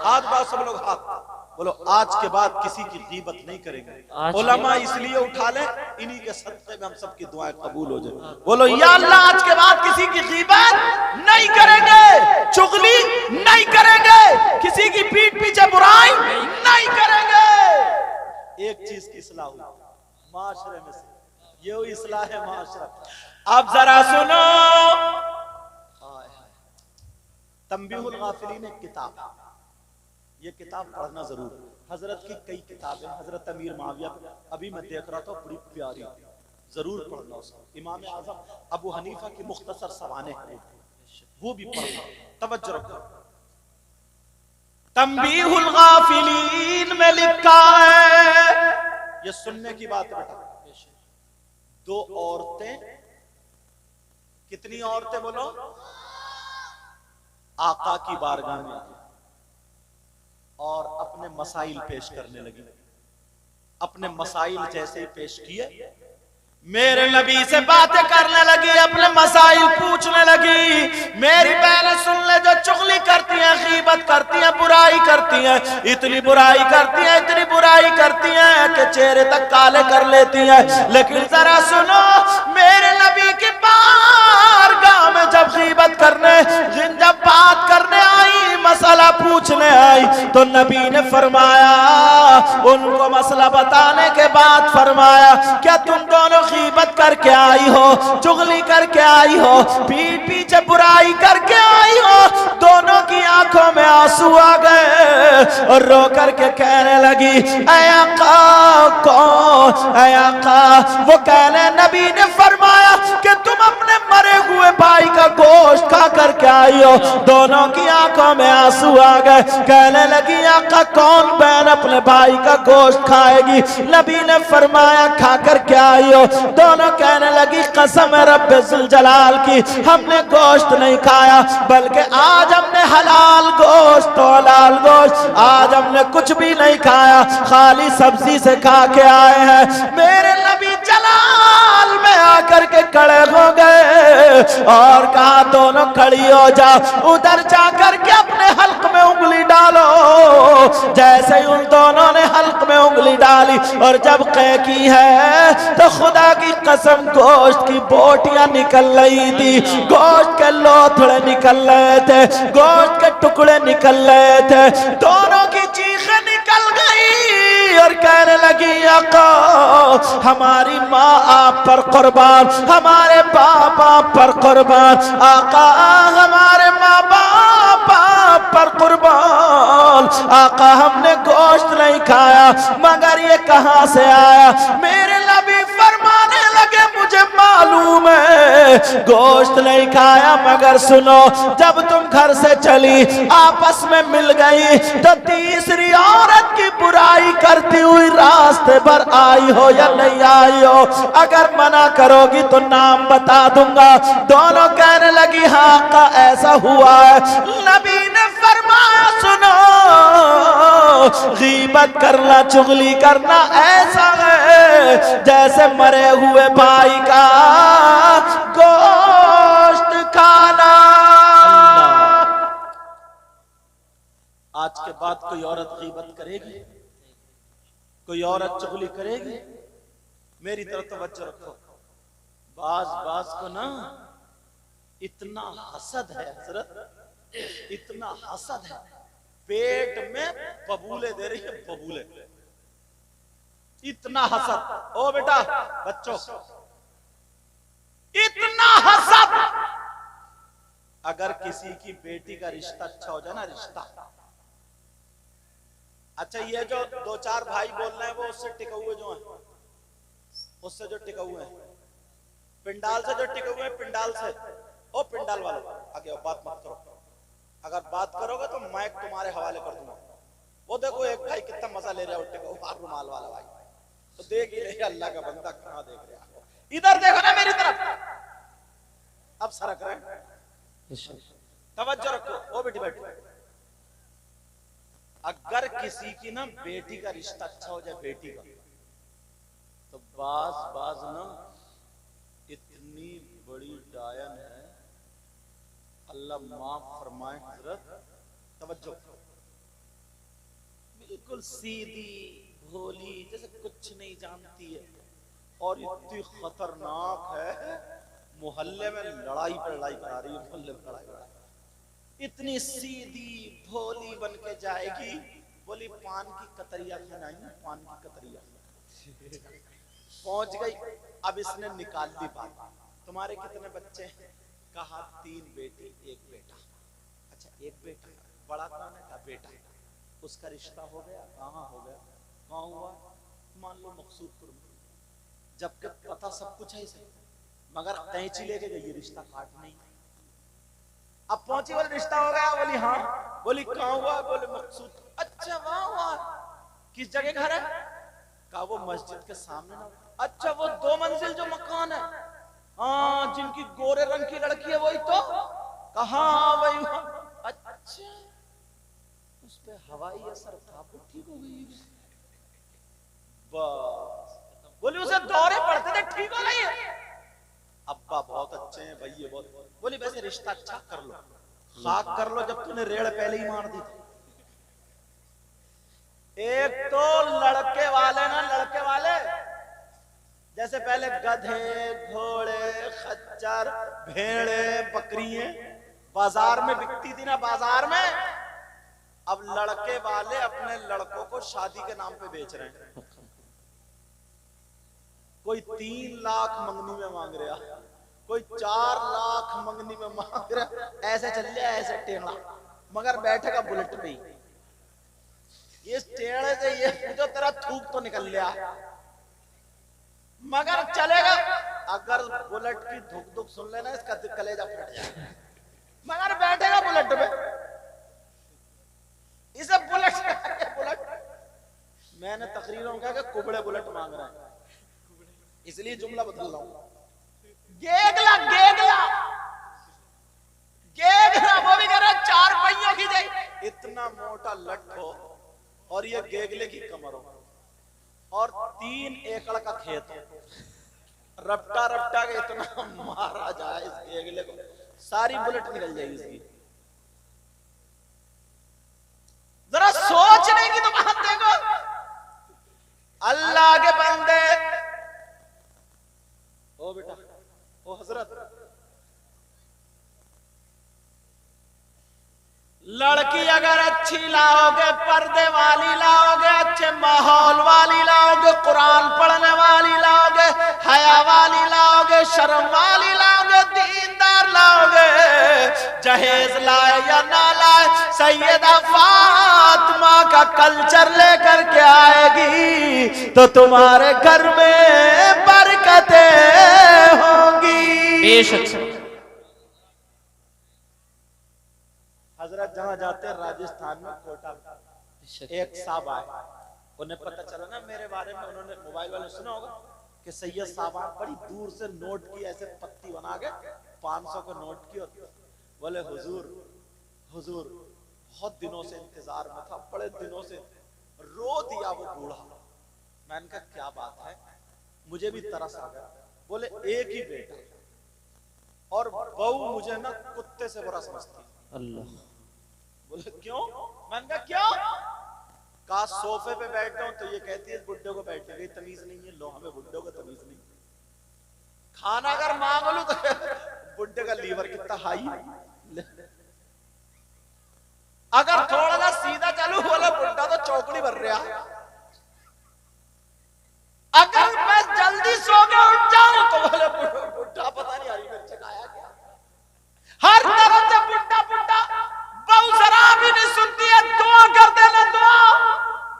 हाथ बात सब लोग हाथ बोलो, आज के बाद किसी की गीबत नहीं करेंगे। उलमा इसलिए उठा ले, इन्हीं के सदक़े में हम सबकी दुआएं कबूल हो जाए। बोलो या अल्लाह, आज के बाद किसी की गीबत नहीं करेंगे, चुगली नहीं करेंगे, किसी की पीठ पीछे बुराई नहीं करेंगे। एक चीज की इस्लाह हुई माशरे में से, ये इस्लाह है माशरा। अब जरा सुनो, तंबीहुल गाफिलीन एक किताब, ये किताब पढ़ना जरूर। हजरत की कई किताबें, हजरत अमीर माविया अभी मैं देख रहा था, बड़ी प्यारी, जरूर पढ़ना उसको। इमाम आज़म अबू हनीफा की मुख्तसर सवाने वो भी पढ़ना, तवज्जो रखो। तंबीहुल गाफिलीन में लिखा है, ये सुनने की बात है बेटा। दो औरतें, कितनी औरतें बोलो, आका की बारगाह में और अपने मसाइल पेश करने लगी। अपने मसाइल जैसे ही पेश किए, मेरे नबी से बातें करने लगी, अपने मसाइल पूछने लगी। मेरी बहनें सुन ले, जो चुगली करती हैं, गीबत करती हैं, बुराई करती हैं, इतनी बुराई करती हैं, इतनी बुराई करती हैं कि चेहरे तक काले कर लेती हैं। लेकिन जरा सुनो, मेरे नबी की बारगाह में जब गीबत करने, जब बात करने आई, मसला पूछने आई, तो नबी ने फरमाया, उनको मसला बताने के बाद फरमाया, क्या तुम दोनों गीबत करके आई हो, चुगली करके आई हो, पीठ पीछे बुराई करके आई हो? दोनों की आंखों में आंसू आ गए और रो करके कहने लगी, ऐ आका कौन, ऐ आका। वो कहने, नबी ने फरमाया कि तुम अपने मरे हुए भाई का गोश्त खा करके आई हो। दोनों की आंखों में आंसू आ गए, कहने लगी, आका कौन बहन अपने भाई का गोश्त खाएगी? नबी ने फरमाया, खा करके आई हो। दोनों कहने लगी, कसम है रब्बे जुल जलाल की, हमने गोश्त नहीं खाया, बल्कि आज हमने हलाल गोश्त, तो हलाल गोश्त, आज हमने कुछ भी नहीं खाया, खाली सब्जी से खा के आए हैं। मेरे नबी जलाल में आकर के खड़े हो गए और कहा, दोनों खड़ी हो जाओ, उधर जाकर के अपने हल्क में उंगली डालो। जैसे ही उन दोनों ने हल्क में उंगली डाली और जब कह की है, तो खुदा की कसम गोश्त की बोटियां निकल रही थी, गोश्त के लोथड़े निकल रहे थे, गोश्त के टुकड़े निकल रहे थे। दोनों की चीखें निकल गई और कहने लगी आका हमारी माँ आप पर कुर्बान, हमारे बाप आप पर कुर्बान, आका हमारे माँ बाप आप पर कुर्बान, आका हमने गोश्त नहीं खाया मगर ये कहां से आया। मेरे नबी फरमाने लगे मुझे मालूम है गोश्त नहीं खाया मगर सुनो जब तुम घर से चली आपस में मिल गई तो तीसरी औरत की बुराई करती हुई रास्ते पर आई हो या नहीं आई हो, अगर मना करोगी तो नाम बता दूंगा। दोनों कहने लगी हाँ का ऐसा हुआ है। नबी ने फरमाया सुनो गीबत करना चुगली करना ऐसा है जैसे मरे हुए भाई का गोश्त खाना। आज के बाद कोई औरत गीबत करेगी, कोई औरत चुगली करेगी, मेरी तरफ तवज्जो रखो। बाज को ना इतना हसद है हजरत, इतना हसद है, पेट में बबूले दे रही है, बबूले, इतना हसद। ओ बेटा बच्चों इतना हसद। अगर किसी की बेटी का रिश्ता अच्छा हो जाए ना, रिश्ता अच्छा, ये जो दो चार भाई बोल रहे हैं वो उससे टिके हुए जो हैं, उससे जो टिके हुए हैं, पिंडाल से जो टिके हुए हैं, पिंडाल से, ओ पिंडाल वालों आगे बात मत करो, अगर बात करोगे तो मैं तुम्हारे हवाले कर दूंगा। वो देखो एक भाई कितना मजा ले रहा है टिके हुआ रुमाल वाला भाई, तो देख ही रहे अल्लाह का बंदा कहां देख रहा है, इधर देखो ना मेरी तरफ, अब सरक रहे, तवज्जो रखो। ओ बेटी बैठो, अगर किसी की ना बेटी का रिश्ता अच्छा हो जाए, बेटी का, तो बाज ना इतनी बड़ी डायन है, अल्लाह माफ फरमाए हजरत, तवज्जो, बिल्कुल सीधी भोली जैसे कुछ नहीं जानती है, और इतनी खतरनाक है मोहल्ले में लड़ाई पर लड़ाई करा रही है, मोहल्ले में लड़ाई करा, इतनी सीधी भोली बन के जाएगी। बोली पान की कतरिया खिलाई ना, पान की कतरिया पहुंच गई। अब इसने निकाल ली बात, तुम्हारे कितने बच्चे हैं? कहा 3 बेटी 1 बेटा। अच्छा एक बेटा, बड़ा कौन है? का बेटा, उसका रिश्ता हो गया? कहाँ हो गया? कहाँ हुआ? मान लो मकसूदपुर में, जबकि पता सब कुछ है इसे, मगर कैंची लेके गई रिश्ता काट नहीं। अब पहुंची, बोले रिश्ता हो गया? बोली हाँ। बोली कहाँ हुआ? बोले मकसूद। अच्छा वहां हुआ, किस जगह घर है? कहा वो मस्जिद के सामने ना। अच्छा वो 2 मंजिल जो मकान है, हाँ जिनकी गोरे रंग की लड़की है वही तो? कहा वही। अच्छा उस पे हवाई असर था, वो ठीक हो गई बस। बोली उसे दौरे पड़ते थे, ठीक हो गई है। अब्बा बहुत अच्छे हैं, भैया बहुत। बोली वैसे रिश्ता अच्छा कर लो, खाक कर लो, जब तूने रेड़ पहले ही मार दी थी। एक तो लड़के वाले ना, लड़के वाले जैसे पहले गधे घोड़े खच्चर भेड़े बकरियां बाजार में बिकती थी ना, बाजार में, अब लड़के वाले अपने लड़कों को शादी के नाम पे बेच रहे हैं। कोई 3 लाख मंगनी में मांग रहा, कोई 4 लाख मंगनी में मांग रहा, ऐसे चल रहा ऐसे टेढ़ा, मगर बैठेगा बुलेट पे ही। ये टेढ़े से ये जो तेरा थूक तो निकल लिया, मगर चलेगा। अगर बुलेट की धुक धुक सुन लेना इसका कलेजा फट जाए, मगर बैठेगा बुलेट पे। इसे बुलेट मैंने तकरीरों कहा कि कुबड़े बुलेट मांग रहे हैं, इसलिए जुमला बदल रहा हूं। गेगला गेगला गेगला, वो भी कह रहा 4 पहियों की दे, इतना मोटा लट हो और ये गेगले की कमर हो और 3 एकड़ का खेत हो, रपटा रपटा के इतना मारा जाए इस गेगले को, सारी बुलेट निकल जाएगी इसकी। जरा सोचने की तो बात देखो, अल्लाह के बंदे। ओ बेटा, ओ हजरत, लड़की अगर अच्छी लाओगे, पर्दे वाली लाओगे, अच्छे माहौल वाली लाओगे, कुरान पढ़ने वाली लाओगे, हया वाली लाओगे, शर्म वाली लाओगे, दीनदार लाओगे, जहेज लाए या ना लाए, सैयदा फातिमा का कल्चर लेकर के आएगी तो तुम्हारे घर में बरकतें होंगी। बेशक। हजरत जहां जाते हैं राजस्थान में कोटा, एक साहब आए, उन्हें पता चला ना मेरे बारे में, उन्होंने मोबाइल वाले सुना होगा कि सैयद साहब बड़ी दूर से नोट की ऐसे पत्ती बना के 500 का नोट की, बोले हुजूर हुजूर बहुत दिनों से इंतजार में था, बड़े दिनों से, रो दिया वो बूढ़ा। मैंने कहा क्या बात है, मुझे भी तरस आ गया। बोले एक ही बेटा और बहू मुझे ना कुत्ते से बुरा समझती। अल्लाह। बोले क्यों? मैंने कहा क्यों? कहा सोफे पे बैठ जाऊं तो ये कहती है बुड्ढे को बैठने की तमीज नहीं है, लो हमें बुड्ढे को तमीज नहीं। खाना अगर मांग लो तो बुड्ढे का लीवर कितना हाई, अगर थोड़ा सा सीधा चलू बोले बुड्ढा तो चौकड़ी भर रहा, अगर मैं जल्दी सो के उठ जाऊं तो बोले बुड्ढा पता नहीं हरी मिर्च खाया क्या। हर तरफ से बुड्ढा बुड्ढा, बहु जरा भी नहीं सुनती है, दुआ कर देना दुआ,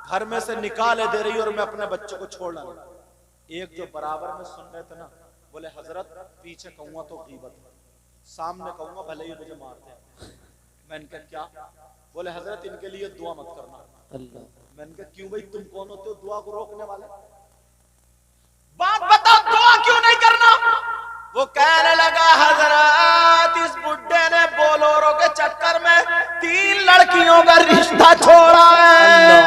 घर में से निकाले दे रही और मैं अपने बच्चों को छोड़ना। एक जो बराबर में सुन रहे थे ना, बोले हजरत पीछे कहूंगा तो गीबत, सामने कहूंगा भले ही मुझे मारते हैं। मैंने कहा क्या? बोले हजरत इनके लिए दुआ मत करना। अल्लाह। मैंने कहा क्यों भाई, तुम कौन होते हो दुआ को रोकने वाले? बात बताओ दुआ क्यों नहीं करना? वो कहने लगा हजरत इस बुड्ढे ने बोलोरो के चक्कर में 3 लड़कियों का रिश्ता छोड़ा है,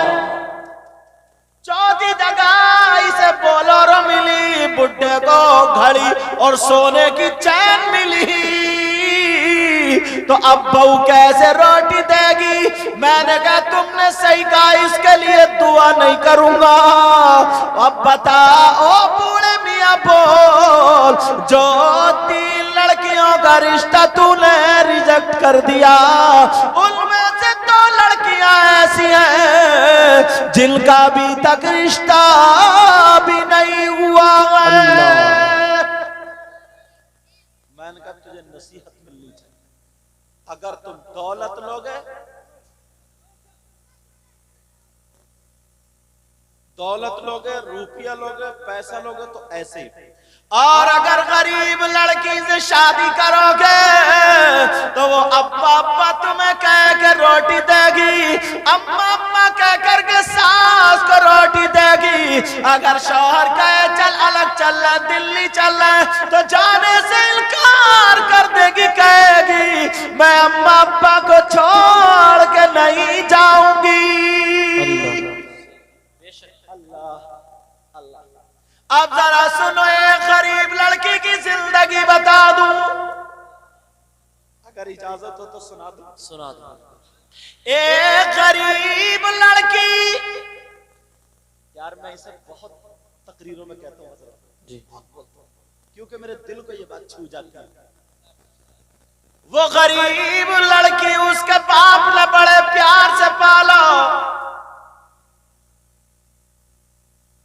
चौथी जगह इसे बोलोरो मिली, बुड्ढे को घड़ी और सोने की चैन मिली, तो अब बहू कैसे रोटी देगी? मैंने कहा तुमने सही कहा, इसके लिए दुआ नहीं करूंगा। अब बता ओ बूढ़े मियां बोल, जो 3 लड़कियों का रिश्ता तूने रिजेक्ट कर दिया, उनमें से 2 लड़कियां ऐसी हैं जिनका अभी तक रिश्ता भी नहीं हुआ है। मैंने कहा तुझे नसीहत मिलनी चाहिए, अगर तुम दौलत लोगे, दौलत लोगे, रुपया लोगे, पैसा लोगे तो ऐसे ही, और अगर गरीब लड़की से शादी करोगे तो वो अब्बा अब्बा तुम्हें कह के रोटी देगी, अम्मा अम्मा कह करके सास को रोटी देगी। अगर शौहर कहे चल अलग चल रहा, दिल्ली चल रहा है, तो जाने से इनकार कर देगी, कहेगी मैं अम्मा अब्बा को छोड़ के नहीं जाऊंगी। अब जरा सुनो, एक गरीब लड़की की जिंदगी बता दूं, अगर इजाजत हो तो सुना दूं। सुना दो। एक गरीब लड़की, यार मैं इसे बहुत तकरीरों में कहता हूँ जी, क्योंकि मेरे दिल को ये बात छू जाती है। वो गरीब लड़की, उसके बाप ने बड़े प्यार से पाला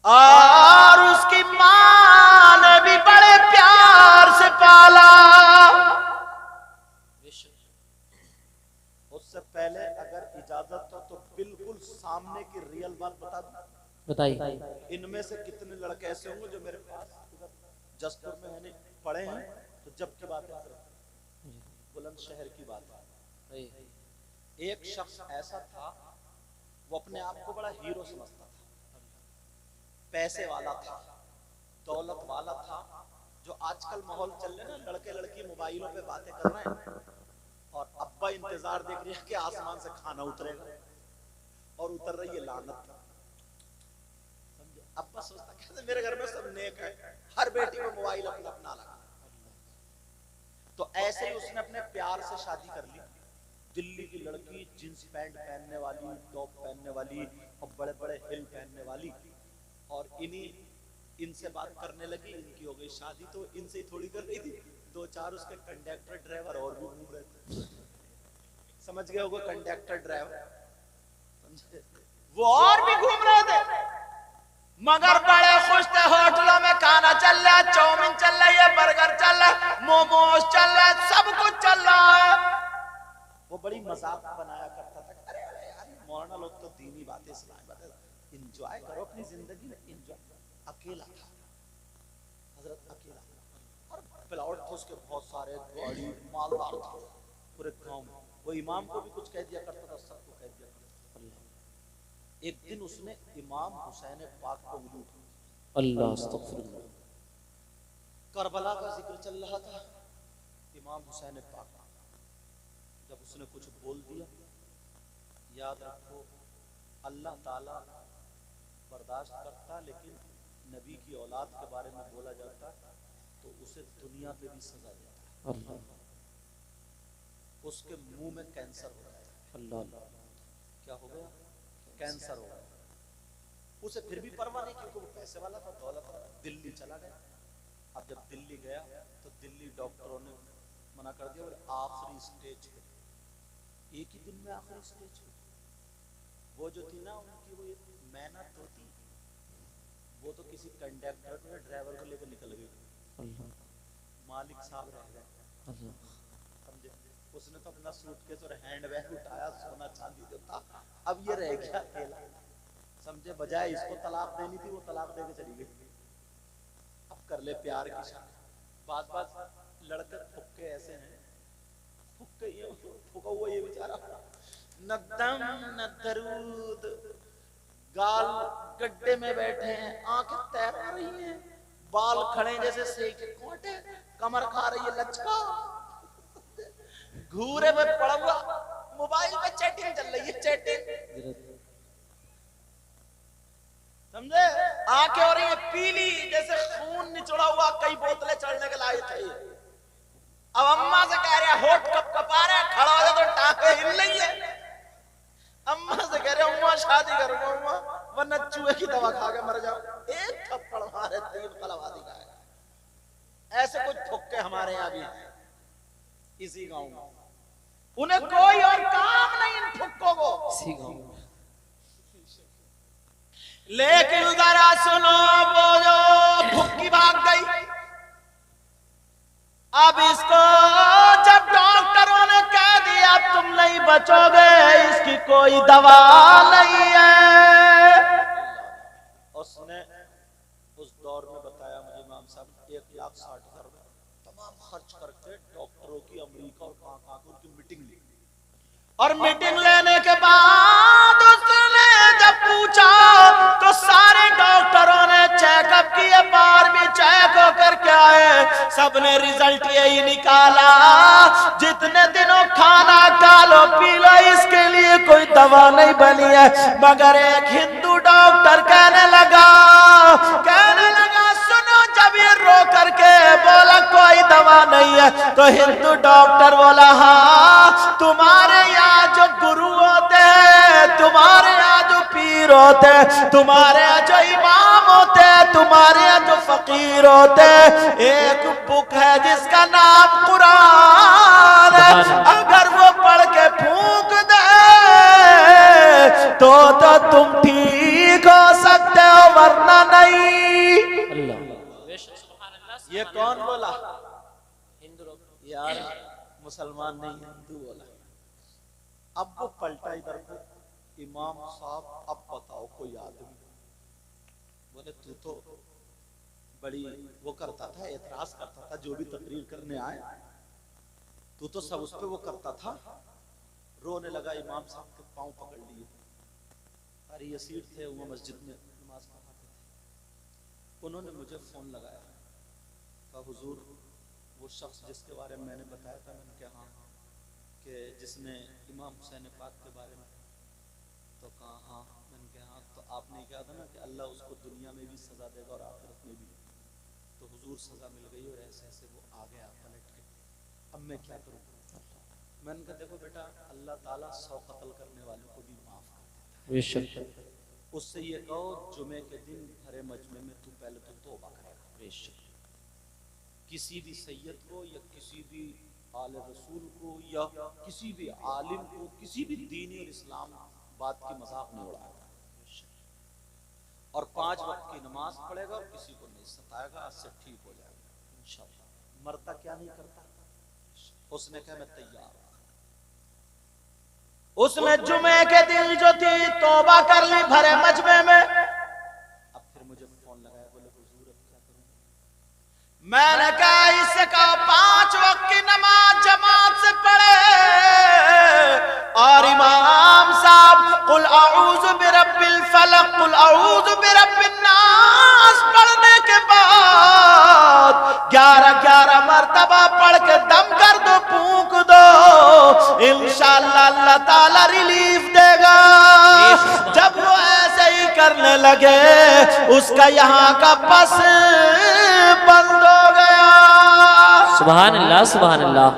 और उसकी मां ने भी बड़े प्यार से पाला। उससे पहले अगर इजाजत हो तो बिल्कुल सामने की रियल बात बता दूं। बताइए। इनमें से कितने लड़के ऐसे होंगे जो मेरे पास जसपुर में यानी पढ़े हैं, तो जब की बात है, बुलंदशहर की बात है, एक शख्स ऐसा था, वो अपने आप को बड़ा हीरो समझता था, पैसे वाला था, दौलत वाला था। जो आजकल माहौल चल रहे ना, लड़के लड़की मोबाइलों पे बातें कर रहे हैं और अब्बा इंतजार देख रही है कि आसमान से खाना उतरेगा, और उतर रही है लानत। समझे? अब्बा सोचता कैसे मेरे घर में सब नेक है, हर बेटी को मोबाइल अपना अपना लगा। तो ऐसे ही उसने अपने प्यार से शादी कर ली। दिल्ली की लड़की, जींस पैंट पहनने वाली, टॉप पहनने वाली और बड़े बड़े हिल पहनने वाली, और इनसे बात करने लगी। इनकी हो गई शादी, तो इनसे ही थोड़ी कर रही थी, 2-4 उसके कंडक्टर ड्राइवर और भी घूम रहे थे। समझ समझ गए होगा कंडक्टर ड्राइवर, समझे? वो और भी घूम रहे थे मगर बड़े खुश थे। होटलों में खाना चल रहा है, चाउमीन चल रही है, बर्गर चल रहा है, मोमोज चल रहा है, सब कुछ चल रहा है। वो बड़ी मजाक बनाया करता था, अरे अरे यार मौलाना लोग तो दीनी बातें इस्लामी बातें, एंजॉय करो अपनी जिंदगी में, एंजॉय। अकेला था हजरत, अकेला, और प्लॉट थे उसके बहुत सारे, गाड़ी मालदार था पूरे गांव में। वो इमाम को भी कुछ कह दिया करता था, सबको कह दिया करता था। एक दिन उसने इमाम हुसैन पाक को वुज़ू, अल्लाह अस्तगफिरुल्लाह, करबला का जिक्र चल रहा था, इमाम हुसैन पाक जब उसने कुछ बोल दिया, याद रखो अल्लाह ताला बर्दाश्त करता, लेकिन नबी की औलाद के बारे में बोला जाता तो उसे दुनिया पे भी सजा देता। अल्लाह उसके मुंह में कैंसर हो गया, अल्लाह, क्या हो गया? कैंसर हो गया। उसे फिर भी परवाह नहीं, क्योंकि वो पैसे वाला था, दौलत वाला। दिल्ली चला गया। अब जब दिल्ली गया तो दिल्ली डॉक्टरों ने मना कर दिया, बोले आखिरी स्टेज पे, एक ही दिन में आखिरी स्टेज पे। वो जो थी ना उनकी, वो मैना तोती, वो तो किसी कंडक्टर ने ड्राइवर को लेकर निकल गई, मालिक साहब रह गए, समझे? उसने तो अपना सूटकेस और हैंडबैग उठाया, सोना चांदी जो था, अब ये रह गया अकेला, समझे? बजाय इसको तलाक देनी थी, वो तलाक देके चली गई। अब कर ले प्यार की शादी। बात लड़के फुक्के ऐसे हैं, फुक्के ये फुका हुआ ये बेचारा, न दम न दरूद, गाल गड्ढे में बैठे हैं, आंखें तैर रही हैं, बाल खड़े जैसे सेके कोटे, कमर खा रही है लचका, घूरे में पड़ा हुआ, मोबाइल में चैटिंग चल रही है, चैटिंग, समझे? आंखें हो रही है पीली जैसे खून निचोड़ा हुआ, कई बोतलें चढ़ने के लायक थे। अब अम्मा से कह रहे होठ कप कपा रहे, खड़ा हो जाए तो टांगे हिल रही है। अम्मा से कह रहे अम्मा शादी करूंगा अम्मा, वरना चूहे की दवा खा के मर जाओ। एक थप्पड़ मारे, 3 फलवादी का है। ऐसे कुछ फुक्के हमारे यहाँ भी हैं इसी गांव में, उन्हें कोई और काम नहीं इन फुक्कों को, इसी गांव में। लेकिन जरा सुनो, वो जो फुक्की भाग गई, अब इसको जब डॉक्टरों ने कह दिया तुम नहीं बचोगे, इसकी कोई दवा नहीं है। उसने उस दौर में बताया मुझे इमाम साहब, 1,60,000 रुपए तमाम खर्च करके डॉक्टरों की अमेरिका और कहां उनकी मीटिंग ली, और मीटिंग लेने के बाद उसने जब पूछा तो सारे डॉक्टरों ने चेकअप किए, बार भी चेक होकर के आए, सबने रिजल्ट यही निकाला, जितने दिनों खाना खा लो पी लो, इसके लिए कोई दवा नहीं बनी है। मगर एक हिंदू डॉक्टर कहने लगा सुनो, जब ये रो करके बोला कोई दवा नहीं है, तो हिंदू डॉक्टर बोला हाँ, तुम्हारे यहाँ जो गुरु होते हैं, तुम्हारे यहाँ जो पीर होते हैं, तुम्हारे यहाँ जो इमाम होते हैं, तुम्हारे यहाँ जो फकीर होते हैं, एक बुक है जिसका नाम कुरान है, अगर वो पढ़ के फूंक दे तो तुम ठीक हो सकते हो, वरना नहीं। ये कौन बोला? हिंदू लोग यार मुसलमान नहीं, हिंदू बोला। अब वो पलटा इधर को, इमाम साहब अब बताओ कोई आदमी, बोले तू तो बड़ी वो करता था, एतराज करता था जो भी तकरीर करने आए, तू तो सब उस पे वो करता था। रोने लगा, इमाम साहब के पांव पकड़ लिए। अरे यसीर थे वो मस्जिद में नमाज पढ़ाते थे, उन्होंने मुझे फोन लगाया, कहा हुजूर वो शख्स जिसके बारे में मैंने बताया था, मैंने कहा हाँ, कि जिसने इमाम हुसैन पाक के बारे में, तो कहा हाँ, मैंने कहा हाँ, तो आपने कहा था ना कि अल्लाह उसको दुनिया में भी सजा देगा और आखिरत में भी, तो हुजूर सजा मिल गई और ऐसे ऐसे वो आ गया पलट के, अब मैं क्या करूँ? मैंने कहा देखो बेटा, अल्लाह ताला 100 कत्ल करने वालों को भी माफ कर देता बेशक, है। उससे ये कहो जुमे के दिन हरे मजमे में तू पहले तो तौबा करेगा, बेशक, किसी भी सैयद को या किसी भी आले रसूल को या किसी भी आलिम को किसी भी दीनी और इस्लाम बात की मजाक नहीं उड़ाएगा, और 5 वक्त की नमाज पढ़ेगा और किसी को नहीं सताएगा, इससे ठीक हो जाएगा इंशाअल्लाह। मरता क्या नहीं करता, उसने कहा मैं तैयार हूं। उसने जुमे के दिन जो थी तौबा कर ली भरे मजमे में। अब फिर मुझे फोन लगाया, बोले हुजूर अब क्या करूं? मैंने कहा इससे कहो 5 वक्त की नमाज जमात से पढ़े, और इमाम साहब कुल अऊज़ु बिरब्बिल फलक कुल अऊज़ु बिरब्बिन नास पढ़ने के बाद 11 मरतबा पढ़ के दम कर दो, फूंक दो, इंशाअल्लाह अल्लाह ताला रिलीफ देगा। जब वो ऐसे ही करने लगे उसका यहाँ का पस बंद हो गया। सुभान अल्लाह, सुभान अल्लाह।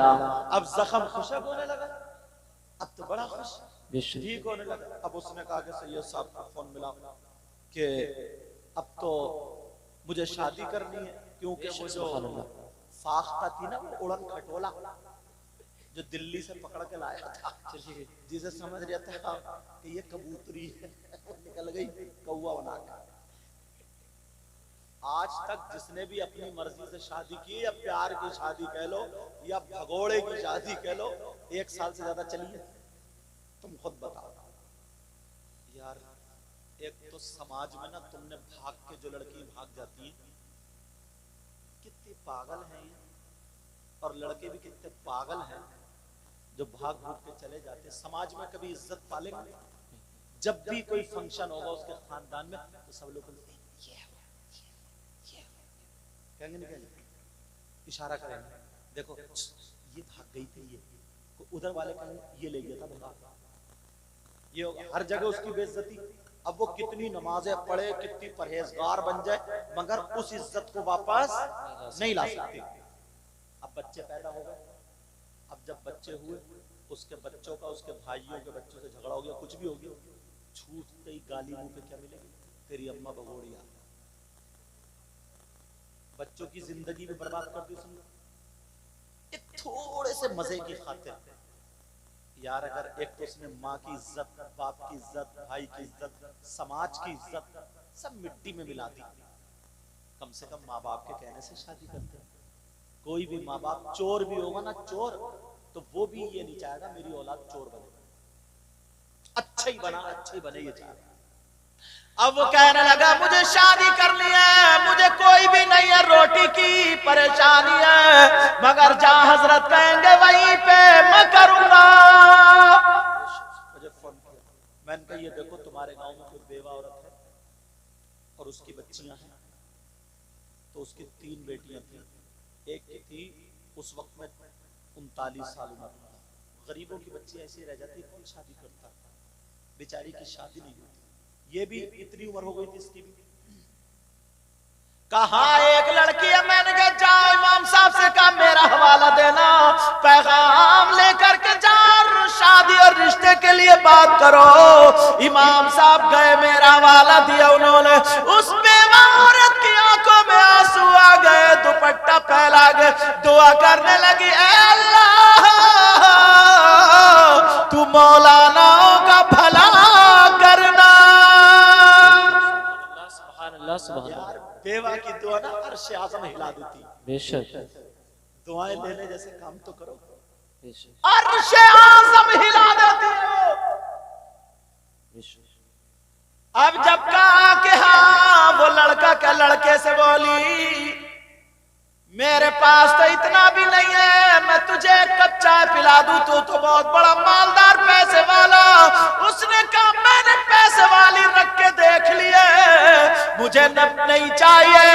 अब जख्म खुशक होने लगा, अब तो बड़ा खुश बेशक। ठीक होने लगा। अब उसने कहा कि सैयद साहब का फोन मिला कि अब तो मुझे शादी करनी है, क्योंकि वो जो फाख्ता थी ना, वो उड़न खटोला जो दिल्ली से पकड़ के लाया था, जिसे समझ रहा था कि ये कबूतरी है, वो निकल गई कौवा बनाकर। आज तक जिसने भी अपनी मर्जी से शादी की, या प्यार की शादी कह लो या भगोड़े की शादी कह लो, 1 साल से ज्यादा चली है? तुम खुद बताओ यार। एक तो समाज में ना तुमने भाग के जो लड़की भाग जाती है, कितनी पागल है ये, और लड़के भी कितने पागल हैं जो भाग भूग के चले जाते। समाज में कभी इज्जत पालेंगे? जब भी कोई फंक्शन होगा उसके खानदान में, तो सब लोग कहेंगे नहीं, कहेंगे इशारा करेंगे, देखो ये भाग गई थी, ये उधर वाले कहेंगे ये ले गया था भगा, ये होगा। हर जगह उसकी बेइज्जती। अब वो कितनी नमाजें पढ़े, कितनी परहेजगार बन जाए, मगर उस इज्जत को वापस नहीं ला सकते। अब बच्चे पैदा हो गए, अब जब बच्चे हुए, उसके बच्चों का उसके भाइयों के बच्चों से झगड़ा हो गया, कुछ भी हो गया, छूटते ही गाली मुंह पे क्या मिलेगी, तेरी अम्मा भगोड़िया। बच्चों की जिंदगी भी बर्बाद कर दी उसने, एक थोड़े से मजे की खातिर यार। अगर एक तो उसने माँ की इज्जत, बाप की इज्जत, भाई की इज्जत, समाज की इज्जत सब मिट्टी में मिला दी, कम से कम माँ बाप के कहने से शादी करते हैं। कोई भी माँ बाप चोर भी होगा ना, चोर, तो वो भी ये नहीं चाहेगा मेरी औलाद चोर बने, अच्छा ही बना, अच्छा ही बने ये चाहेगा। अब वो कहने लगा मुझे शादी करनी है, मुझे कोई भी नहीं है, रोटी की परेशानी है, मगर जहां हजरत कहेंगे वहीं पे मैं करूंगा। मुझे फोन किया, मैंने कहा ये देखो तुम्हारे गांव में कोई बेवा औरत है और उसकी बच्चियां हैं, तो उसकी 3 बेटियां थी, एक की थी उस वक्त में 39 साल उम्र। गरीबों की बच्ची ऐसी रह जाती, कौन शादी करता, बेचारी की शादी नहीं होती। ये भी इतनी उम्र हो गई थी इसकी भी। कहा एक लड़की है, मैंने कहा जाओ इमाम साहब से कहा मेरा हवाला देना, पैगाम लेकर के जाओ, शादी और रिश्ते के लिए बात करो। इमाम साहब गए, मेरा हवाला दिया उन्होंने। उस बेवा औरत की आंखों में आंसू आ गए, दुपट्टा फैला गए, दुआ करने लगी, ऐ अल्लाह तू मौलानाओं का भला करना। यार बेवा की दुआ ना अर्श आज़म हिला देती। बेशक। दुआएं लेने जैसे काम तो करो, अर्श आज़म हिला देती हो। अब जब कहा कि हाँ, वो लड़का क्या लड़के से बोली मेरे पास तो इतना भी नहीं है, मैं तुझे एक कप चाय पिला दूं, तू तो बहुत बड़ा मालदार पैसे वाला। उसने कहा मैंने पैसे वाली रख के देख लिए, मुझे नहीं चाहिए,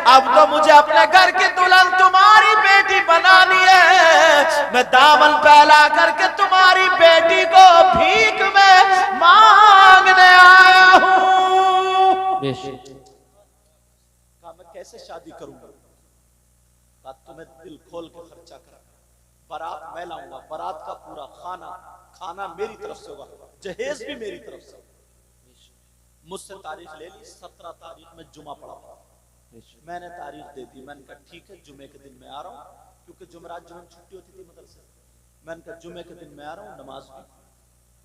अब तो मुझे अपने घर की दुल्हन तुम्हारी बेटी बनानी है। मैं दामन फैला करके तुम्हारी बेटी को भीख में मांगने आया हूं। कहा मैं कैसे शादी करूंगा, तुम्हें दिल खोल के खर्चा करा, बारात मैं लाऊंगा, बारात का पूरा खाना मेरी तरफ से होगा, जहेज भी मेरी तरफ से। मुझसे तारीख ले ली, 17 तारीख में जुमा पड़ा, मैंने तारीख दे दी। मैंने कहा ठीक है जुमे के दिन मैं आ रहा हूँ, क्योंकि जुमरात जुम्मे छुट्टी होती थी मदरसे। मैंने कहा जुम्मे के दिन मैं आ रहा हूँ, नमाज भी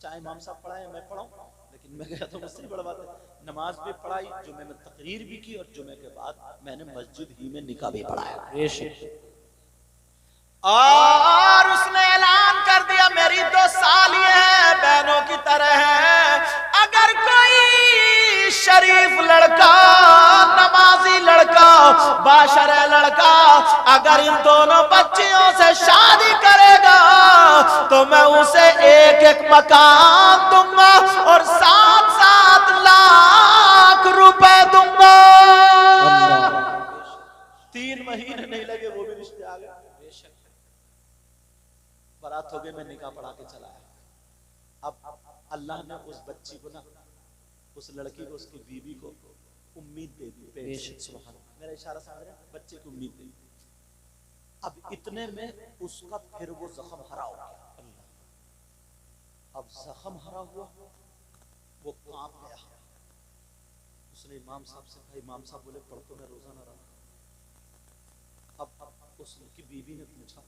चाहे इमाम साहब पढ़ाए मैं पढ़ाऊँ, लेकिन मैं गया तो मुझसे बड़ा बात है, नमाज भी पढ़ाई, जुम्मे में तकरीर भी की और जुम्मे के बाद मैंने मस्जिद ही में निकाह भी पढ़ाया। और उसने ऐलान कर दिया मेरी 2 साली है, बहनों की तरह है, अगर कोई शरीफ लड़का, नमाजी लड़का, बाशरे लड़का अगर इन दोनों बच्चियों से शादी करेगा तो मैं उसे 1-1 मकान दूंगा और 7-7 लाख रुपए दूंगा। 3 महीने नहीं लगे वो भी रिश्ते आ गए, बारात हो गई, मैं निकाह पढ़ा के चला आया। अब अल्लाह ने उस बच्ची को ना, उस लड़की को, उसकी बीवी को उम्मीद दे दी। मेरा इशारा समझ रहे हैं? बच्चे की उम्मीद दे दी। अब इतने में उसका फिर वो जख्म हरा हो गया। अब जख्म हरा हुआ, वो कांप गया। उसने इमाम साहब से कहा, इमाम साहब बोले पढ़ तो मैं रोजाना रहा। अब उसकी बीवी ने पूछा,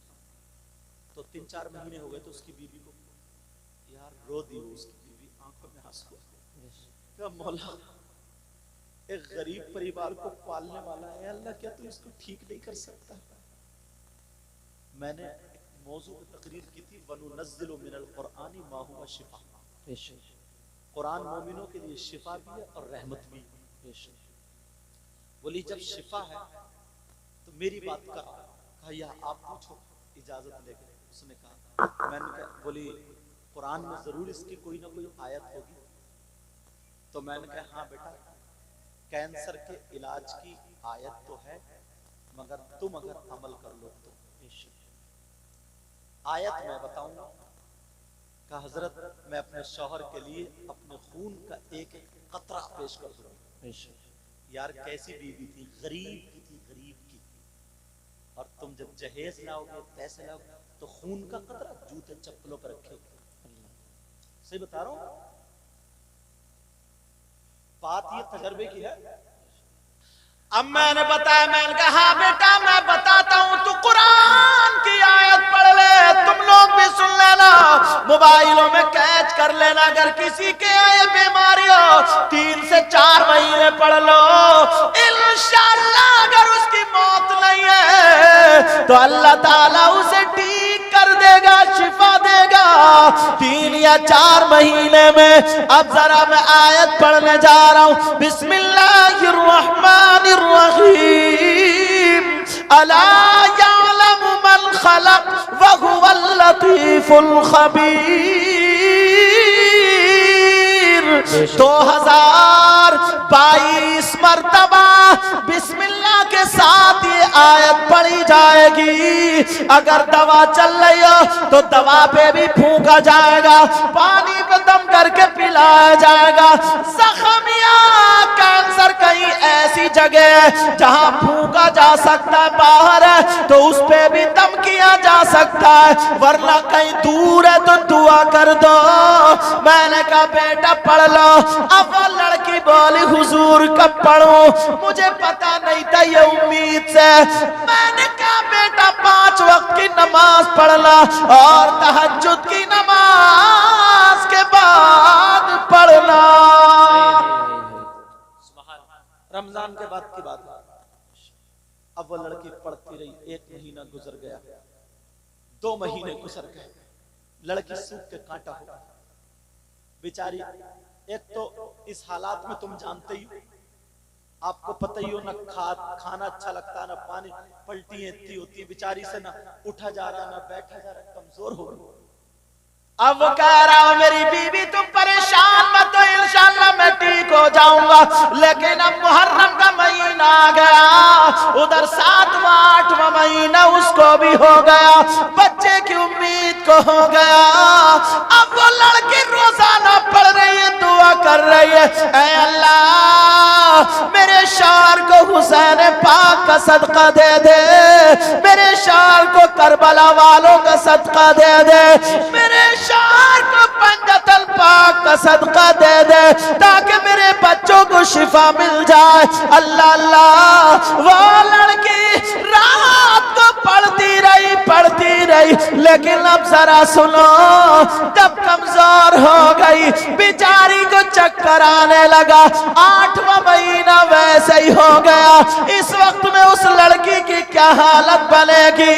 तो 3-4 महीने हो गए तो उसकी बीवी को यार रो दी, उसकी बीवी आंखों में आंसू। मौला एक गरीब परिवार को पालने वाला है अल्लाह, क्या तू इसको ठीक नहीं कर सकता? मैंने एक मौजू पे तकरीर की थी, वनुनज़्ज़िलु मिनल क़ुरआनी मा हुवा शिफ़ा। कुरान मोमिनों के लिए शिफा भी है और रहमत भी है। बोली जब शिफा है तो मेरी बात का कहा या आप पूछो, इजाजत लेके। उसने कहा, मैंने कहा, बोली कुरान में जरूर इसकी कोई ना कोई आयत होगी। तो मैंने कहा हाँ बेटा, कैंसर के इलाज की आयत तो है, मगर तुम अगर अमल कर लो तो। आयत मैं बताऊंगा। कहा हजरत मैं अपने शौहर के लिए अपने खून का 1-1 कतरा पेश कर दूंगा। यार कैसी बीवी थी, गरीब की थी, गरीब की। और तुम जब जहेज लाओगे, पैसे लाओगे, तो खून का कतरा जूते चप्पलों पर रखे। सही बता रहा हूं, बात ये तजर्बे की है। अब मैंने बताया, मैंने कहा हाँ बेटा मैं बताता हूं, तू कुरान की आयत पढ़ ले, तुम लोग भी सुन लेना, मोबाइलों में कैच कर लेना। अगर किसी के ये बीमारी हो 3 से 4 महीने पढ़ लो, इंशाअल्लाह अगर उसकी मौत नहीं है तो अल्लाह ताला उसे ठीक कर देगा, शिफा देगा 3 या 4 महीने में। अब जरा मैं आयत पढ़ने जा रहा हूं। बिस्मिल्लाहिर्रहमानिर्रहीम। अला यअलमु मन खलक व हुवल लतीफुल खबीर। 2022 मरतबा बिस्मिल्लाह के साथ ये आयत पढ़ी जाएगी। अगर दवा चल रही हो तो दवा पे भी फूंका जाएगा, पानी पे दम करके पिलाया जाएगा। जख्मिया कैंसर कहीं ऐसी जगह है जहां फूंका जा सकता है, बाहर है तो उस पे भी दम किया जा सकता है, वरना कहीं दूर है तो दुआ कर दो। मैंने कहा बेटा पढ़ लो। अब वो लड़की बोली हुजूर कब पढ़ूं, मुझे पता नहीं था ये उम्मीद से। मैंने कहा बेटा 5 वक्त की नमाज पढ़ना और तहज्जुद की नमाज के बाद पढ़ना। रमजान के बाद की बात है। अब वो लड़की पढ़ती रही, 1 महीना गुजर गया, 2 महीने गुजर गए, लड़की सूख के कांटा हो गई बेचारी। एक तो इस हालात में तुम जानते ही, आपको पता ही हो, ना खाना अच्छा लगता है, ना पानी, पलटी इतनी होती है बेचारी से, ना उठा जा रहा ना बैठा जा रहा, कमजोर हो गई। अब वो कह रहा हूं मेरी बीवी तुम परेशान मत हो, इंशाअल्लाह मैं ठीक हो जाऊंगा। लेकिन अब मुहर्रम का महीना आ गया, उधर 7वां 8वां महीना उसको भी हो गया, बच्चे की उम्मीद को हो गया। अब वो लड़की रोजाना पढ़ रही है, दुआ कर रही है, ऐ अल्लाह मेरे शौहर को हुसैन पाक का सदका दे दे, मेरे शौहर को करबला वालों का सदका दे दे, मेरे शौहर को पंजतल पाक का सदका दे दे ताकि मेरे बच्चों को शिफा मिल जाए। अल्लाह अल्लाह, वो लड़की रात को पढ़ती रही, लेकिन अब जरा सुनो, जब कमजोर हो गई, बेचारी को चक्कर आने लगा, 8वां महीना वैसे ही हो गया। इस वक्त में उस लड़की की क्या हालत बनेगी?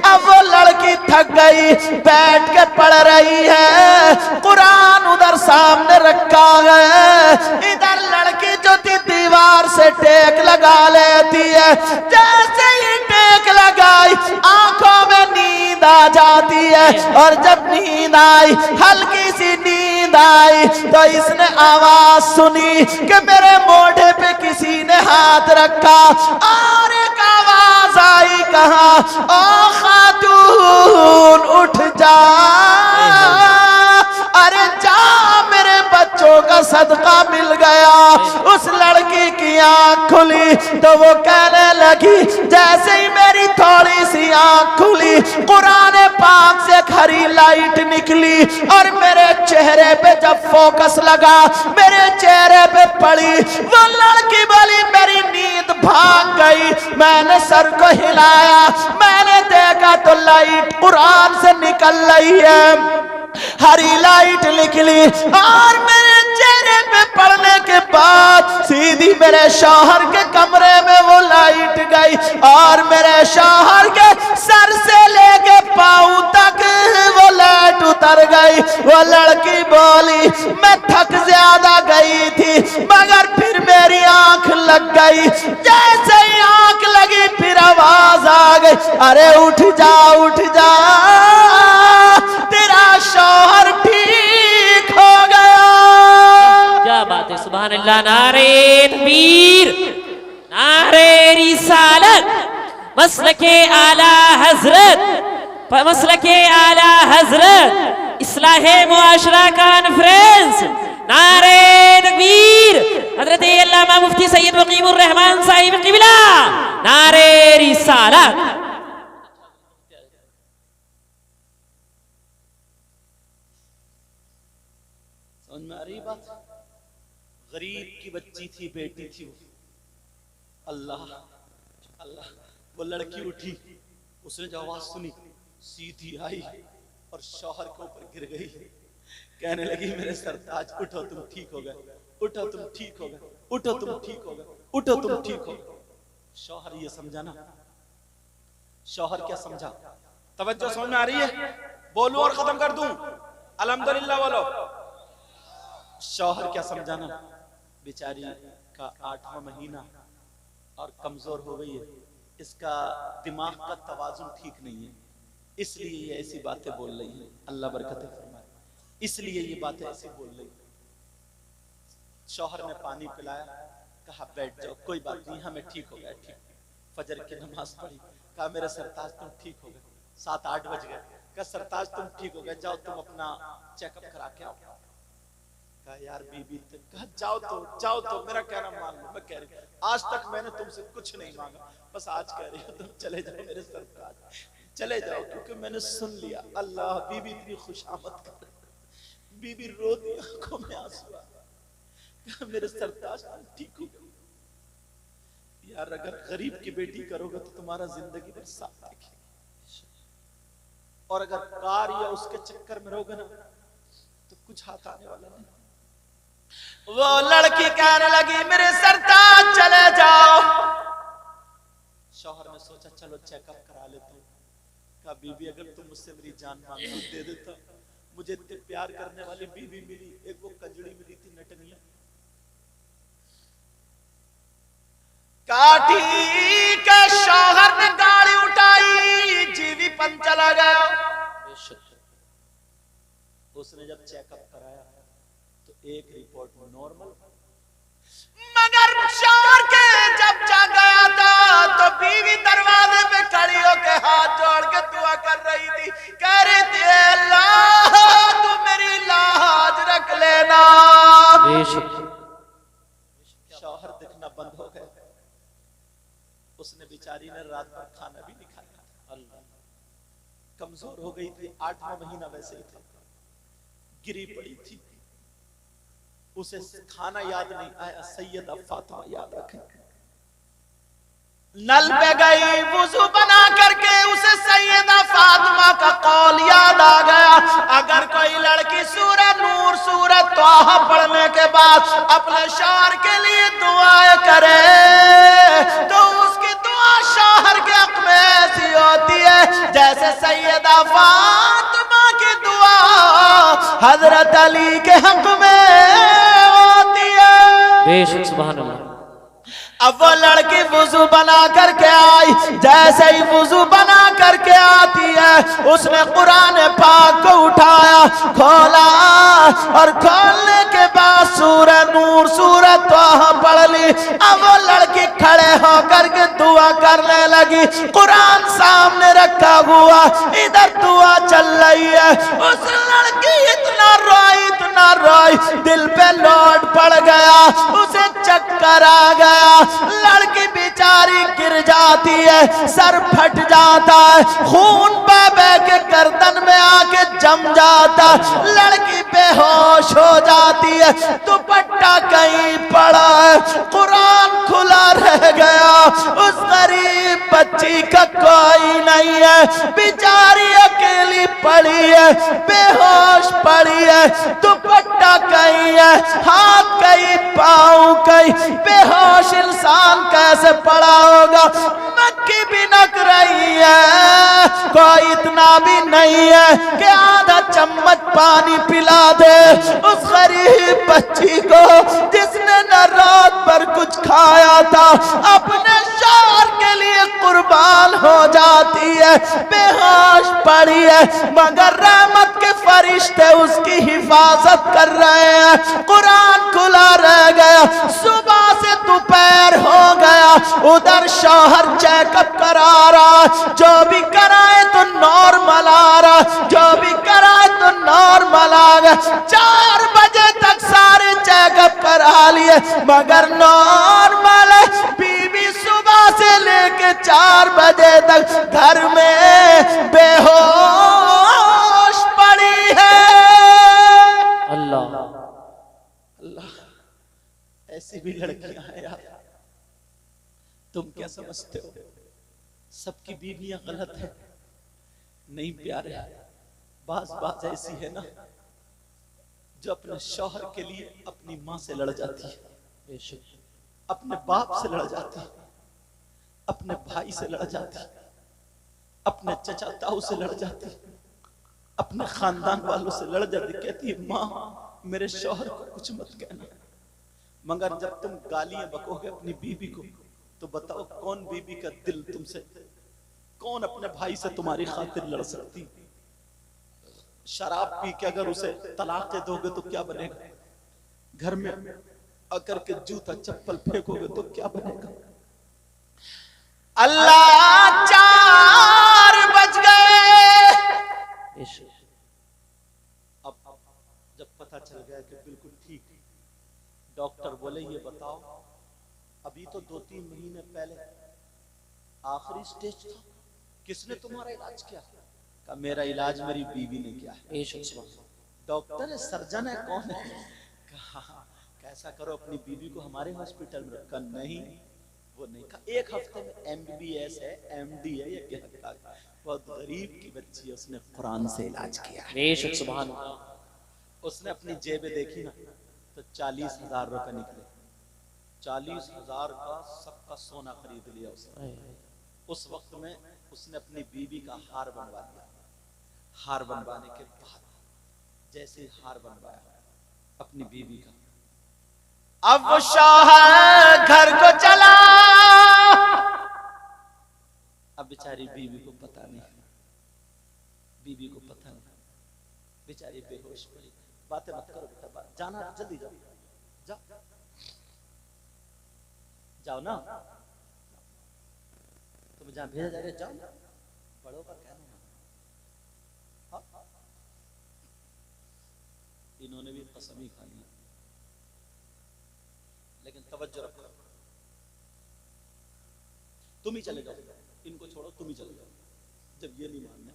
अब वो लड़की थक गई, बैठ के पढ़ रही है, कुरान उधर सामने रखा है, इधर लड़की जो थी दीवार से टेक लगा लेती है। जैसे ही टेक लगाई, आंखों में नींद आ जाती है, और जब नींद आई, हल्की सी नींद आई, तो इसने आवाज सुनी कि मेरे मोढ़े पे किसी ने हाथ रखा, और एक आवाज आई, कहा, ओ खातून उठ जा, अरे जा, मेरे बच्चों का सदका मिल गया। उस लड़की की आंख खुली तो वो कहने लगी, जैसे ही मेरी थोड़ी सी आंख खुली, कुरान पाक से हरी लाइट निकली, और मेरे चेहरे पे जब फोकस लगा, मेरे चेहरे पे पड़ी, वो लड़की बोली, मेरी नींद भाग गई। मैंने सर को हिलाया, मैंने देखा तो लाइट कुरान से निकल रही है, हरी लाइट निकली, और मेरे चेहरे पे पड़ने के बाद सीधी मेरे शौहर के कमरे में वो लाइट गई, और मेरे शौहर के सर से लेके पांव तक वो लाइट उतर गई। वो लड़की बोली, मैं थक ज्यादा गई थी, मगर फिर मेरी आंख लग गई। जैसे ही आंख लगी, फिर आवाज आ गई, अरे उठ जा, उठ जा, तेरा शौहर ठीक हो गया। क्या बात है, सुभान अल्लाह, नारे तकबीर, नारे रिसालत, मसलके आला हजरत, मसलके आला हजरत, इस्लाहे मुआशरा कॉन्फ्रेंस, नारे तकबीर, हजरत अल्लामा मुफ्ती सैयद मुकीमुर रहमान साहिब क़िबला, नारे रिसालत। समझ में आ रही बात? गरीब की बच्ची थी, बेटी थी वो। अल्लाह अल्लाह, वो लड़की उठी, उसने जो आवाज सुनी, सीधी आई और शौहर के ऊपर गिर गई, कहने लगी, मेरे सरताज, उठो, तुम ठीक हो गए, उठो, तुम ठीक हो गए, उठो, तुम ठीक हो गए, उठो, तुम ठीक हो गए। शौहर ये समझा ना, शौहर क्या समझा? तवज्जो समझ में आ रही है? बोलूं और खत्म कर दूं? अल्हम्दुलिल्लाह बोलो। शौहर क्या समझा ना, बेचारी का 8वां महीना और कमजोर हो गई है, इसका दिमाग का तवाजुन ठीक नहीं है, इसलिए ये ऐसी बातें बोल रही है। अल्लाह बरकत फरमाए, इसलिए ये बातें ऐसी बोल रही। शौहर ने पानी पिलाया, कहा बैठ जाओ, कोई बात नहीं, हमें ठीक हो गया, ठीक। फजर की नमाज पढ़ी, कहा मेरे सरताज तुम ठीक हो गए। 7-8 बज गए, कहा सरताज तुम ठीक हो गए, जाओ तुम अपना चेकअप करा के आओ। कहा यार बीबी, कहा जाओ तो मेरा कहना मान लो। मैं कह रही, आज तक मैंने तुमसे कुछ नहीं मांगा, बस आज कह रही हूँ तुम चले जाओ मेरे सरताज, चले जाओ, क्योंकि मैंने सुन लिया। अल्लाह, बीबी इतनी खुशामद कर, बीबी रो दी, आंखों में आंसू आ, कहा मेरे सरताज तुम ठीक हो। यार अगर गरीब की बेटी करोगे तो तुम्हारा जिंदगी भर साथ देखेगी, और अगर कार या उसके चक्कर में रहोगे ना तो कुछ हाथ आने वाला नहीं। वो लड़की कहने लगी, मेरे सरताज चले जाओ। शौहर ने सोचा चलो चेकअप करा लेता हूँ। कहा बीबी, अगर तुम मुझसे मेरी जान मांगो दे देता, मुझे इतने प्यार करने वाली बीबी मिली, एक वो कंजड़ी मिली थी नटनिया। काठी के शौहर ने गाड़ी उठाई, जीवीपन चला गया। उसने जब चेकअप कराया तो एक रिपोर्ट नॉर्मल, मगर शौहर के जब जा गया था तो बीवी दरवाजे पे खड़ी होकर हाथ जोड़ के दुआ कर रही थी, कह रही थी अल्लाह तू मेरी लाज रख लेना। शौहर दिखना बंद हो गए, उसने बेचारी ने रात भर खाना भी नहीं खाया। अल्लाह, कमजोर हो गई थी, 8वां महीना वैसे ही था, गिरी पड़ी थी। उसे खाना याद नहीं आया, सैयदा फातिमा याद रखें। नल पे गई वुजू बना करके, उसे सैयदा फातिमा का कौल याद आ गया, अगर कोई लड़की सूरह नूर सूरह तोहा पढ़ने के बाद अपने शौहर के लिए दुआएं करे तो उसकी दुआ शौहर के हक में ऐसी होती है जैसे सैयदा फातिमा की दुआ हजरत अली के हक में होती है। बेशक सुभान अल्लाह। अब वो लड़की वुजू बना करके आई, जैसे ही वुजू बना करके आती है उसने कुरान पाक को उठाया, खोला और खोलने के बाद सूरह नूर सूरह तोहा पढ़ ली। अब वो लड़की खड़े होकर के दुआ करने लगी, कुरान सामने रखा हुआ, इधर दुआ चल रही है। उस लड़की इतना रोई, दिल पे लोड पड़ गया, उसे चक्कर आ गया, लड़की बेचारी गिर जाती है, सर फट जाता है, खून बह के गर्दन में आके जम जाता, लड़की बेहोश हो जाती है, दुपट्टा कहीं पड़ा है, कुरान खुला रह गया, उस गरीब बच्ची का कोई नहीं है, बेचारी अकेली पड़ी है, बेहोश पड़ी है, दुपट्टा कहीं है, हाथ कहीं पाँव कहीं, बेहोश इंसान कैसे पड़ा होगा। मक्खी भी नक रही है, कोई इतना भी नहीं है कि आधा चम्मच पानी पिला दे उस गरीब बच्ची को जिसने न रात भर कुछ खाया था, अपने शौहर के लिए कुर्बान हो जाती है, बेहोश पड़ी है, मगर रहमत के फरिश्ते उसकी हिफाजत कर रहे हैं, कुरान खुला रह गया, सुबह से दोपहर हो गया, उधर शौहर चेकअप करा रहा, जो भी कराए तो नॉर्मल आ रहा, जो भी कराए तो नॉर्मल आ गया, 4 बजे तक सारे चेकअप करा लिए मगर नॉर्मल है। बीवी सुबह से लेके 4 बजे तक घर में बेहोश पड़ी है। अल्लाह अल्लाह, ऐसी भी लड़कियां हैं यार, तुम क्या समझते हो सबकी बीवियां गलत है? नहीं प्यारे, बाज ऐसी है ना जो अपने शौहर के लिए अपनी माँ से लड़ जाती है, अपने बाप से लड़ जाती है, अपने भाई से लड़ जाती है, अपने चचा ताऊ से लड़ जाती है, अपने खानदान वालों से लड़ जाती, कहती है माँ मेरे शौहर को कुछ मत कहना। मगर जब तुम गालियां बकोगे अपनी बीवी को तो बताओ कौन बीवी का दिल तुमसे, कौन अपने भाई से तुम्हारी खातिर लड़ सकती? शराब पी के अगर उसे तलाक दे दोगे तो क्या बनेगा? घर में अगर के जूता चप्पल फेंकोगे तो क्या बनेगा? अल्लाह 4 बज गए। अब जब पता चल गया कि बिल्कुल ठीक, डॉक्टर बोले ये बताओ अभी तो 2-3 महीने पहले आखिरी स्टेज था, किसने तुम्हारा इलाज किया? का मेरा इलाज मेरी बीवी ने किया है। डॉक्टर है, सर्जन है, कौन है? कहा कैसा करो अपनी बीवी को हमारे हॉस्पिटल में रखा। नहीं वो नहीं कहा, 1 हफ्ते में MBBS है, MD है, ये क्या? बहुत गरीब की बच्ची है, उसने कुरान से इलाज किया है। बेशक सुभान अल्लाह। उसने अपनी जेबें देखी ना तो 40,000 रुपए निकले, 40,000 का सबका सोना खरीद लिया उसने। उस वक्त में उसने अपनी बीवी का हार बनवा दिया। हार बनवाने के बाद जैसे हार बनवाया अपनी बीवी का, अब वो शौहर घर को चला। अब बेचारी बीवी को पता नहीं, बीवी को पता नहीं, बेचारी बेहोश पड़ी। बातें मत करो बेटा, जाना जल्दी जाओ, जाओ जाओ ना, तुम जहां भेजा जा रहे जाओ, बड़ों का कहना हाँ? इन्होंने भी कसम ही खा ली, लेकिन तवज्जो रखो, तुम ही चले जाओ, इनको छोड़ो, तुम ही चले जाओ। जब ये नहीं मानना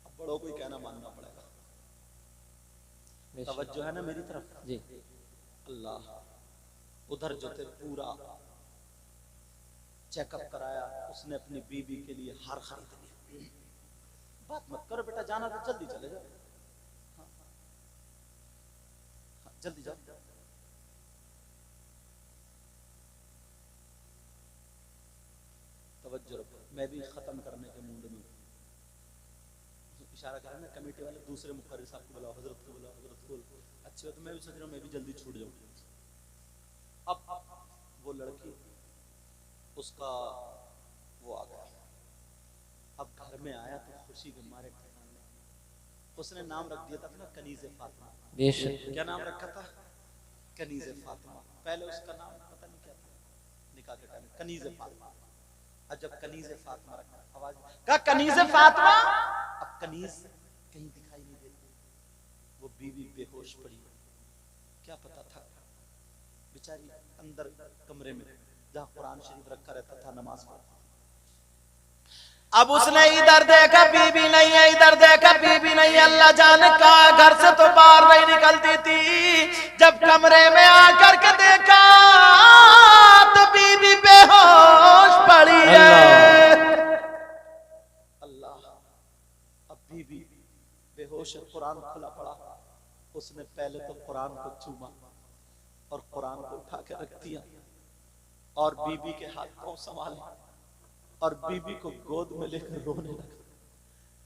अब बड़ों को ही कहना मानना पड़ेगा। तवज्जो है ना मेरी तरफ? जी। अल्लाह, उधर जो थे पूरा चेकअप कराया, उसने अपनी बीवी के लिए हार खरीद लिया। बात मत करो बेटा, जाना तो जल्दी चले जाओ, हाँ, हाँ, जल्दी जाओ। तवज्जो रखो, मैं भी खत्म करने के मूड में इशारा करें ना कमेटी वाले, दूसरे मुखर्रिस साहब को बुलाओ, हजरत को बुलाओ, हजरत को अच्छे हो। तो मैं भी सोच रहा हूँ मैं भी जल्दी छूट जाऊँ। अब वो लड़की, उसका वो आ गया, अब घर में आया तो खुशी के मारे उसने नाम रख दिया था अपना कनीज़े फातिमा। बेशक। क्या नाम रखा था? कनीज़े फातिमा। पहले उसका नाम पता नहीं क्या था, निकाह के टाइम कनीज़े फातिमा। अब जब कनीज़े फातिमा रखा, आवाज का कनीज़े फातिमा, अब कनीज़ कहीं दिखाई नहीं देती। वो बीवी बेहोश पड़ी, क्या पता था बेचारी अंदर कमरे में जहाँ कुरान शरीफ रखा रहता था, नमाज पढ़ती। अब उसने इधर देखा बीबी नहीं है, इधर देखा बीबी नहीं है, अल्लाह जाने कहा, घर से तो बाहर नहीं निकलती थी। जब कमरे में आकर के देखा तो बीबी बेहोश पड़ी है। अल्लाह, अब बीबी बेहोश, कुरान खुला पड़ा। उसने पहले तो कुरान को चूमा और कुरान को उठा के रख दिया और बीबी के हाथ पांव संभाले और बीबी को गोद में लेकर रोने लगा।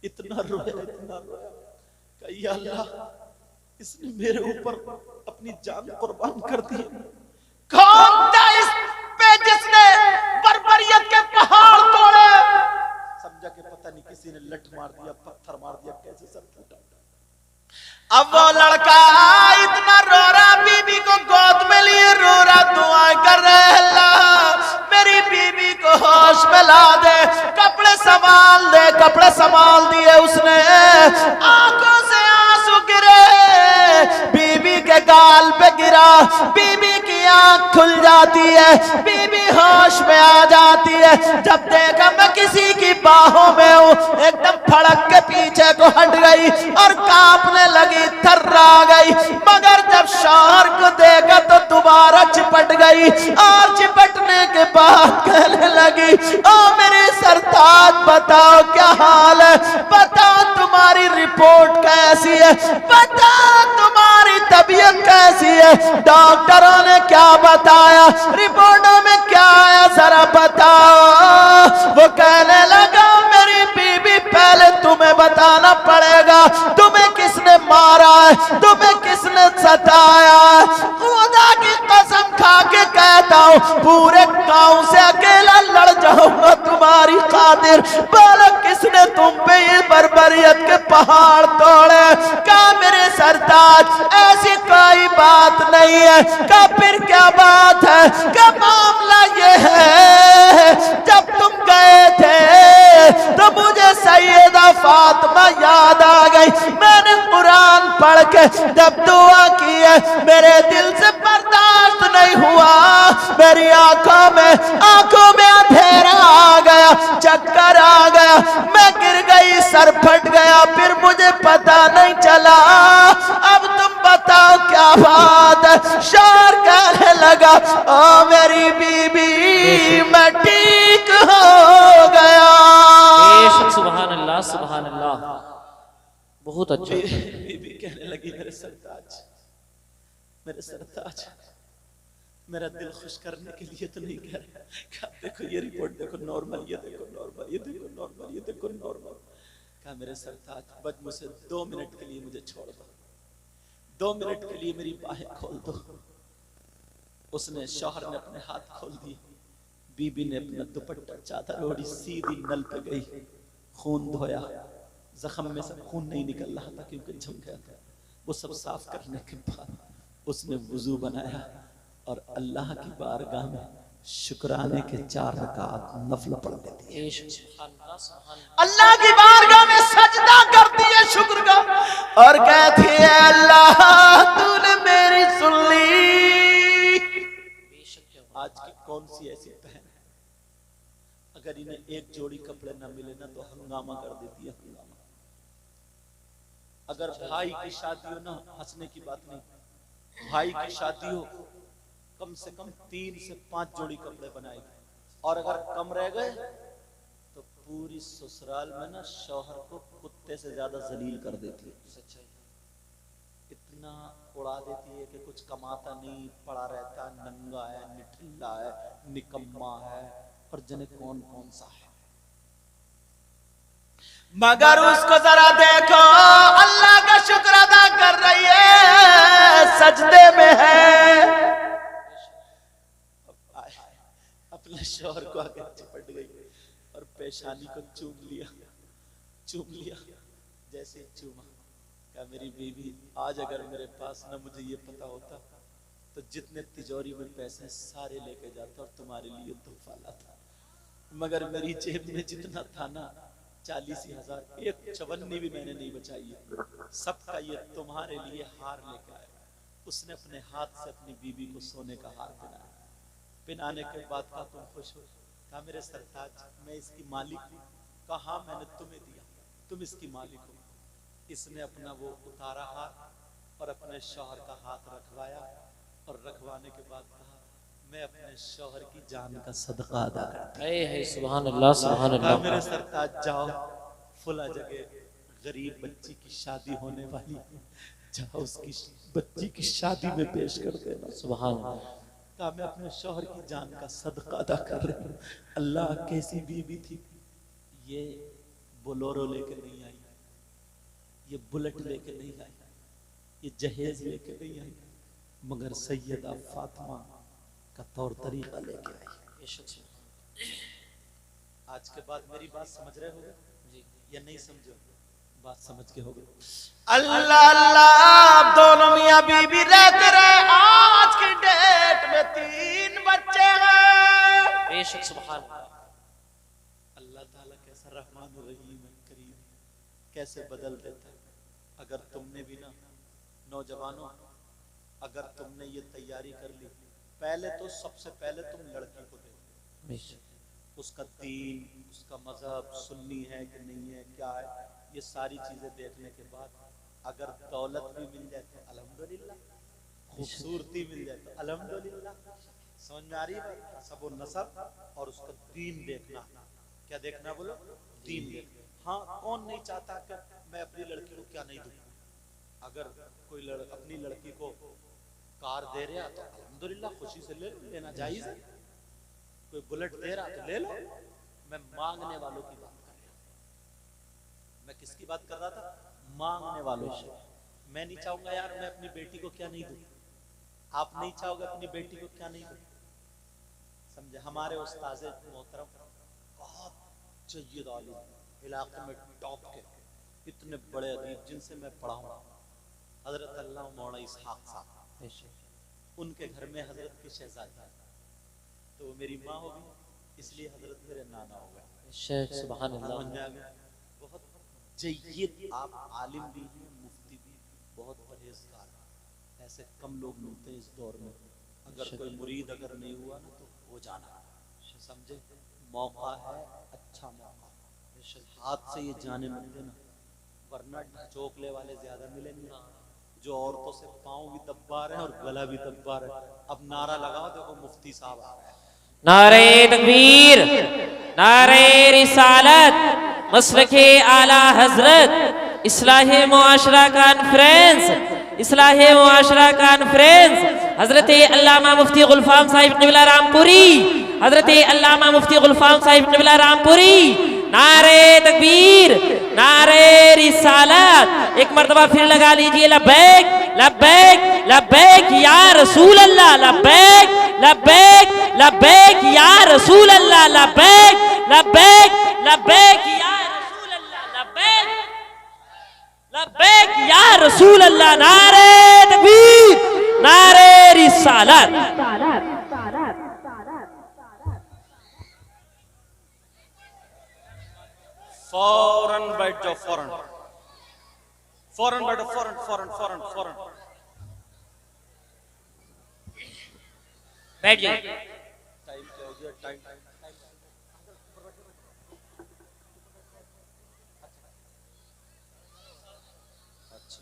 इतना रोया, इतना रोया, कही अल्लाह, इसने मेरे ऊपर अपनी जान कुर्बान कर दी। कौन था इस पे जिसने बर्बरियत के पहाड़ तोड़े? समझा कि पता नहीं किसी ने लठ मार दिया, पत्थर मार दिया, कैसे सब टूटा। अब वो लड़का इतना रो रहा, बीबी को गोद में लिए रो रहा, दुआ कर रहे, अल्लाह मेरी बीबी को होश में ला दे, कपड़े संभाल दे। कपड़े संभाल दिए उसने, आंखों से आंसू गिरे, बीबी के गाल पे गिरा, बीबी की आंख खुल जाती है, बीबी होश में आ जाती है। जब देखा मैं किसी की बाहों में हूं, एकदम फड़क के पीछे को हट गई और कांपने लगी, थर्रा गई। मगर जब शौहर को देखा तो दोबारा चिपट गई और चिपटने के बाद कहने लगी, ओ मेरे सरताज बताओ क्या हाल है, बताओ तुम्हारी रिपोर्ट कैसी है, बताओ तुम्हारी तबीयत कैसी है, डॉक्टरों ने क्या बताया, रिपोर्टों में क्या आया, जरा बताओ। वो कहने लगा, मेरी बीबी पहले तुम्हें बताना पड़ेगा, तुम्हें किसने मारा है, तुम्हें किसने सताया है। खुदा की कसम खा के कहता हूँ, पूरे गांव से अकेला लड़ जाऊंगा तुम्हारी खातिर। बोलो किसने तुम पे ये बर्बरियत के पहाड़ तोड़े? कहा मेरे सरताज ऐसी कोई बात नहीं है। कहा फिर क्या बात है? क्या मामला ये है, जब तुम गए थे तो मुझे सैयदा फातिमा याद आ गई। मैंने कुरान पढ़ के जब दुआ की है, मेरे दिल से बर्दाश्त नहीं हुआ, मेरी आंखों में अंधेरा आ गया, चक्कर आ गया, मैं गिर गई, सर फट गया, फिर मुझे पता नहीं चला। अब तुम बताओ क्या बात है? शौहर कहने लगा, ओ मेरी बीबी मैं ठीक हो गया। सुभान अल्लाह, सुभान अल्लाह, बहुत अच्छा। बीबी कहने लगी, मेरे सरताज, मेरे सरताज, मेरा दिल खुश करने के लिए तो नहीं कह रहा, देखो ये रिपोर्ट देखो नॉर्मल, ये देखो नॉर्मल, ये देखो नॉर्मल, ये देखो नॉर्मल। कहा मेरे सरताज, बस मुझे 2 मिनट के लिए मुझे छोड़ दो, 2 मिनट के लिए मेरी बाहें खोल दो। उसने, शौहर ने अपने हाथ खोल दिए, बीबी ने अपना दुपट्टा चादर ओढ़ी, सीधी नल पे गई, खून धोया, जख्म में से खून नहीं निकल रहा था क्योंकि जम गया था। वो सब साफ करने के बाद उसने वुजू बनाया और अल्लाह की बारगाह में शुक्राने के 4 रकात नफल पढ़ देती है। अल्लाह की बारगाह में सजदा करती है शुक्र का, और कहती है, अल्लाह तूने मेरी सुन ली। आज की कौन सी ऐसी बहन है, अगर इन्हें एक जोड़ी कपड़े न मिले ना तो हंगामा कर देती है, हंगामा। अगर भाई की शादी हो ना, हंसने की बात नहीं, भाई की शादी हो, कम से कम 3 से 5 जोड़ी कपड़े बनाएगी, और अगर कम रह गए तो पूरी ससुराल में ना शौहर को कुत्ते से ज्यादा जलील कर देती है। सच्चाई इतना उड़ा देती है कि कुछ कमाता नहीं, पड़ा रहता, नंगा है, निठल्ला है, निकम्मा है, और जने कौन कौन सा है। मगर उसको जरा देखो, अल्लाह का शुक्र अदा कर रही है, सजदे में है। अपने शौहर को आगे चिपट गई और पेशानी को चूम लिया। जैसे चूमा, क्या मेरी बीवी, आज अगर मेरे पास ना मुझे ये पता होता तो जितने तिजोरी में पैसे सारे लेके जाता और तुम्हारे लिए तोहफा लाता, मगर मेरी जेब में जितना था ना 40,000, एक चवन्नी भी मैंने नहीं बचाई है, सबका ये तुम्हारे लिए हार लेके आया। उसने अपने हाथ से अपनी बीवी को सोने का हार पहनाने के बाद का तुम खुश हो? कहा मेरे सरताज, मैं इसकी मालिक हूँ। कहा मैंने तुम्हें दिया, तुम इसकी मालिक हो। इसने अपना वो उतारा हाथ और अपने शौहर का हाथ रखवाया, और रखवाने के बाद कहा मैं अपने शौहर की जान का सदका अदा करता हूं। सुभान अल्लाह, सुभान अल्लाह। मेरे सरताज जाओ, फुला जगह गरीब बच्ची की शादी होने वाली, जाओ उसकी बच्ची की शादी में पेश कर देना। सुभान अल्लाह। कहा मैं अपने शौहर की जान का सदका अदा कर रही हूँ। अल्लाह कैसी बीवी थी, ये बोलोरो लेके नहीं आई, ये बुलेट लेके नहीं आई, ये जहेज लेके नहीं आई, मगर सैयदा फातिमा का तौर तरीका लेके आई। आज के बाद मेरी बात समझ रहे होगे या नहीं समझो? बात समझ के होगे। अल्लाह अल्लाह, दोनों मियां बीबी रहते रहे, आज की डेट में 3 बच्चे हैं। बेशक सुभान अल्लाह। अल्लाह ताला कैसा रहमान और रहीम है, करीम, कैसे बदल देता है। अगर तुमने भी ना, नौजवानों, अगर तुमने ये तैयारी कर ली, पहले तो सबसे पहले तुम लड़की को देखो, उसका दीन, उसका मजहब, सुन्नी है कि नहीं है, क्या है, ये सारी चीजें देखने के बाद अगर दौलत भी मिल जाए तो अल्हम्दुलिल्लाह, खूबसूरती मिल जाए तो अल्हम्दुलिल्लाह। समझ में आ रही है? सब वो नसब और उसका दीन देखना। क्या देखना बोलो? दीन देखना। हाँ, कौन नहीं चाहता कि मैं अपनी लड़की को क्या नहीं दूं? अगर कोई अपनी लड़की को कार दे रहा तो अल्हम्दुलिल्लाह खुशी से लेना जायज है। कोई बुलेट दे रहा तो ले लो। मैं मांगने वालों की बात कर रहा हूं। मैं किसकी बात कर रहा था? मांगने वालों की। मैं नहीं चाहूंगा यार मैं अपनी बेटी को क्या नहीं दूं, आप नहीं चाहोगे अपनी बेटी को क्या नहीं दूं। समझे? हमारे उस्ताद मोहतरम बहुत जय्यद आलिम, इलाके में टॉप के, इतने बड़े अदीब जिनसे मैं पढ़ा हूं, हजरत अल्लामा मौलाना इसहाक साहब, उनके घर में हजरत की शहजादी, तो वो मेरी माँ होगी, इसलिए हजरत मेरे नाना हो गए। सुभान अल्लाह। बहुत जय्यद आप आलिम भी हैं, मुफ्ती भी, बहुत परहेजगार, ऐसे कम लोग मिलते हैं इस दौर में। अगर कोई मुरीद अगर नहीं हुआ ना तो हो जाना, समझे? मौका है, अच्छा मौका, हाथ से ये जाने मत देना, वरना चोकले वाले ज्यादा मिलेंगे, जो औरतों से पाँव भी दबा रहे हैं और गला भी दबा रहे हैं। अब नारा लगाओ, देखो मुफ्ती साहब आ रहे हैं। नारे तकबीर, नारे रिसालत, मसलके आला हजरत, इस्लाहे मुआशरा कॉन्फ्रेंस, इस्लाहे मुआशरा कॉन्फ्रेंस, हजरत अल्लामा मुफ्ती गुलफाम साहिब क़िबला रामपुरी, हजरत अल्लामा मुफ्ती गुलफाम साहिब क़िबला रामपुरी। नारे तकबीर, नारे रिसालत, एक मर्तबा फिर लगा लीजिए। लब्बैक लब्बैक लब्बैक या रसूल अल्लाह, लब्बैक लब्बैक लब्बैक या रसूल अल्लाह, लब्बैक लब्बैक लब्बैक या रसूल अल्लाह, लब्बैक लब्बैक या रसूल अल्लाह। नारे तकबीर, नारे रिसालत। फौरन बैठ जाओ, फौरन फौरन बैठो, फौरन फौरन फौरन फौरन बैठ जाइए। टाइम क्या हो गया? टाइम अच्छा।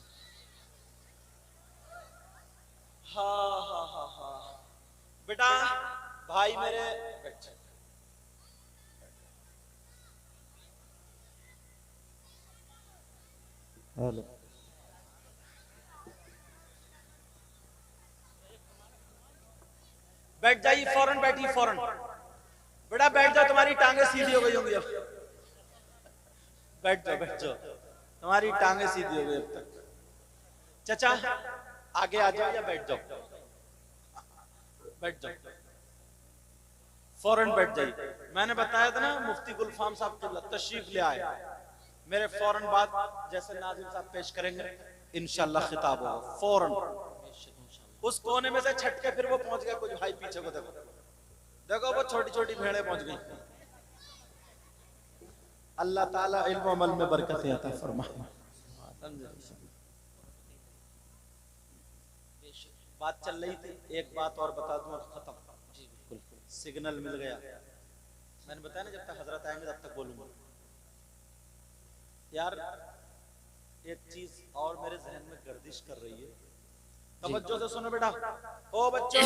भाई मेरे हेलो बैठ जाइए, फौरन बैठिए, फौरन बेटा बैठ जाओ, तुम्हारी टांगे सीधी हो गई होंगी अब। बैठ जाओ, बैठ जाओ, तुम्हारी टांगे सीधी हो गई अब तक। चचा आगे आ जाओ या बैठ जाओ, बैठ जाओ, फौरन बैठ जाइए। मैंने बताया था ना मुफ्ती गुलफाम साहब किबला तशरीफ ले आए, मेरे फौरन बाद जैसे नाज़िम साहब पेश करेंगे इंशाल्लाह खिताब होगा फौरन। उस कोने में से छटके फिर वो पहुंच गया, कुछ भाई पीछे को देखो, देखो वो छोटी छोटी भेड़ें पहुंच गई। अल्लाह ताला इल्म अमल में बरकत अता फरमाए। बात चल रही थी, एक बात और बता दूं खत्म। सिग्नल मिल गया, मैंने बताया ना जब तक हजरत आएंगे तब तक बोलूंगा। यार एक चीज और मेरे जहन में गर्दिश कर रही है, तवज्जो से सुनो बेटा, ओ बच्चों,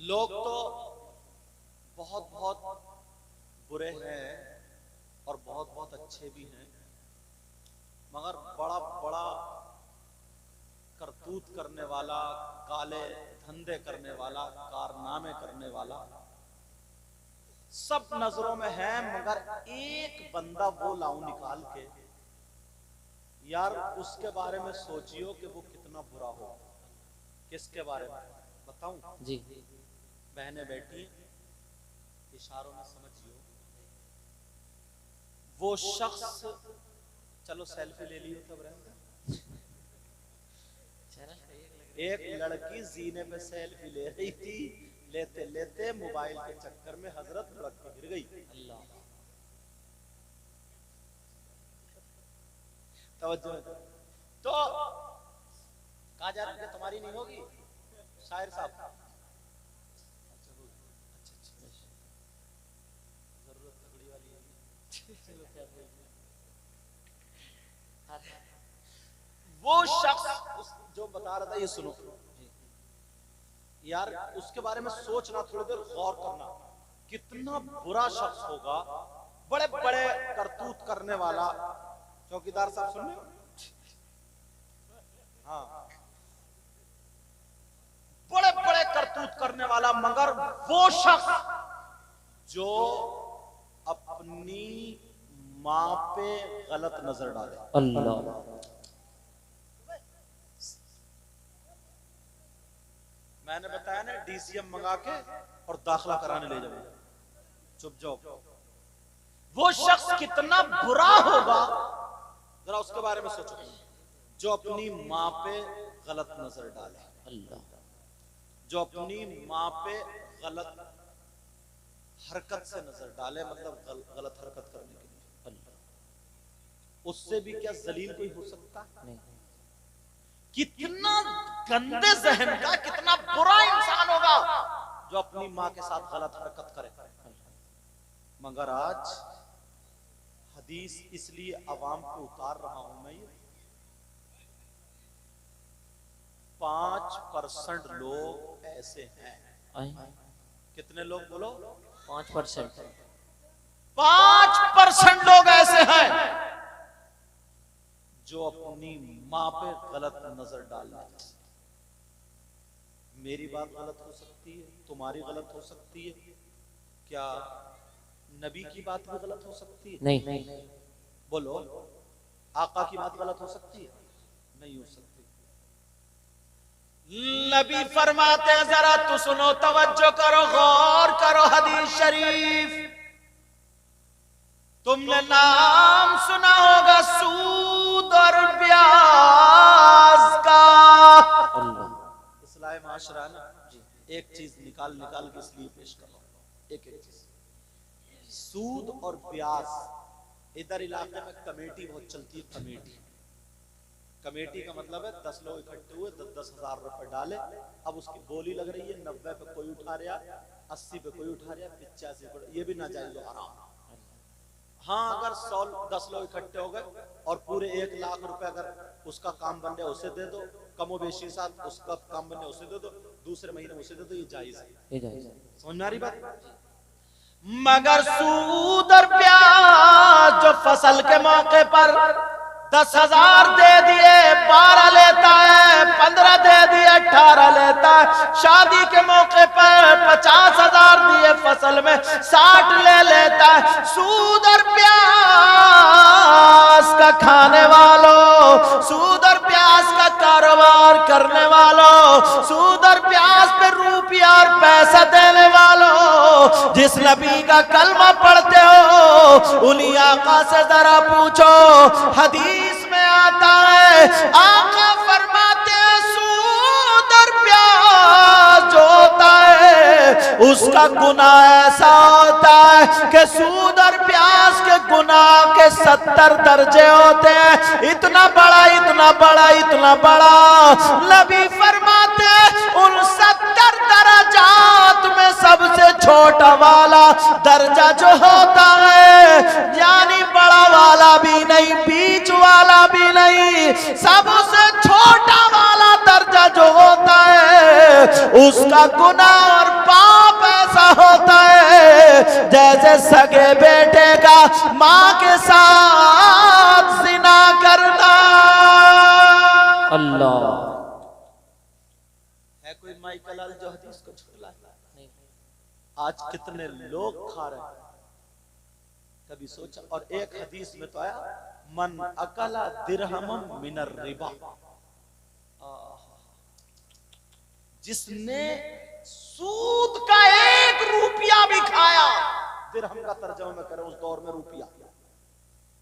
लोग तो बहुत बहुत बुरे हैं और बहुत बहुत अच्छे भी हैं, मगर बड़ा बड़ा करतूत करने वाला, काले धंधे करने वाला, कारनामे करने वाला सब नजरों में है, मगर एक बंदा वो लाऊं निकाल के, यार उसके बारे में सोचियो कि वो कितना बुरा हो। किसके बारे में बताऊं? जी बहनें बैठी इशारों में समझियो, वो शख्स, चलो सेल्फी ले लियो तब रहेगा। एक लड़की जीने पे सेल्फी ले रही थी, लेते लेते मोबाइल के चक्कर में हजरत लुढ़क के गिर गई। अल्लाह तवज्जो। तो कहा जा रहा है तुम्हारी नहीं होगी शायर साहब, जरूरत तगड़ी वाली है। वो शख्स जो बता रहा था, ये सुनो यार, उसके बारे में सोचना, थोड़ी देर गौर करना, कितना बुरा शख्स होगा, बड़े बड़े करतूत करने वाला। चौकीदार साहब सुन रहे हो? हाँ, बड़े बड़े करतूत करने वाला, मगर वो शख्स जो अपनी मां पे गलत नजर डाले। अल्लाह। मैंने बताया ना, डीसीएम मंगा के और दाखला कराने ले जाओ, चुप जाओ। वो शख्स कितना बुरा होगा, जरा उसके बारे में सोचो, जो अपनी मां पे गलत नजर डाले। अल्लाह। जो अपनी मां पे गलत हरकत से नजर डाले, मतलब गलत हरकत करने के लिए। अल्लाह। उससे भी क्या जलील कोई हो सकता? नहीं। कितना गंदे जहन का, कितना बुरा इंसान होगा जो अपनी मां के साथ गलत हरकत करे। मगर आज हदीस इसलिए अवाम को उतार रहा हूं मैं, ये 5% लोग ऐसे हैं। कितने लोग बोलो? 5%। 5% लोग ऐसे हैं जो अपनी मां पे गलत नजर डालना चाहते। मेरी बात गलत हो सकती है, तुम्हारी गलत हो सकती है, क्या नबी की बात भी गलत हो सकती है? नहीं। बोलो, आका की बात गलत हो सकती है? नहीं हो सकती। नबी फरमाते हैं, जरा तो सुनो, तवज्जो करो, गौर करो, हदीस शरीफ तुमने नाम सुना होगा सूद और ब्याज का। इस्लाह माशरा ना, एक चीज निकाल के इसलिए पेश कर रहा हूं, एक चीज, सूद और ब्याज। इधर इलाके में कमेटी बहुत चलती है। कमेटी का मतलब है 10 लोग इकट्ठे हुए, 10,000 रुपए डाले, अब उसकी बोली लग रही है 90 पे कोई उठा रहा, 80 पे कोई उठा रहा, 85 पे, ये भी नाजायज हराम। हाँ, अगर 10 लोग इकट्ठे हो गए और पूरे 1 लाख रुपए अगर उसका काम बन गया, उसे दे दो, कमो बेशी साथ उसका काम बने उसे दे दो, दूसरे महीने उसे दे दो, ये जायज है। ये जायज है। समझ में आ रही बात? मगर सूद और ब्याज जो फसल के मौके पर 10,000 दे दिए 12 लेता है, 15 दे दिए 18 लेता है, शादी के मौके पर 50,000 दिए फसल में 60 ले लेता है। सूद और प्याज का खाने वालों, सूद और प्याज का कारोबार करने वालों, सूद और प्याज पे रुपया और पैसा देने वालों, जिस नबी का कलमा पढ़ते हो उन्हीं आका से जरा पूछो। हदीस में आता है, आका फरमाते हैं सूद और प्याज जो होता है उसका गुनाह ऐसा होता है कि सूद और प्याज के गुनाह के 70 दर्जे होते हैं। इतना बड़ा, इतना बड़ा, इतना बड़ा। नबी फरमाते हैं उन 70 दर्जात में सबसे छोटा वाला दर्जा जो होता है, यानी बड़ा वाला भी नहीं, बीच वाला भी नहीं, सबसे छोटा वाला दर्जा जो होता है उसका गुनाह और पाप ऐसा होता है जैसे सगे बेटे का मां के साथ जिना करना। अल्लाह। है कोई माइकल अल जो हदीस को झुटला? नहीं। आज कितने लोग खा रहे हैं, कभी सोचा? और एक हदीस में तो आया, मन अकला दिरहम मिनर रिबा, जिसने सूद का 1 रुपया भी खाया, दिरहम का तर्जुमा में करें उस दौर में रुपया,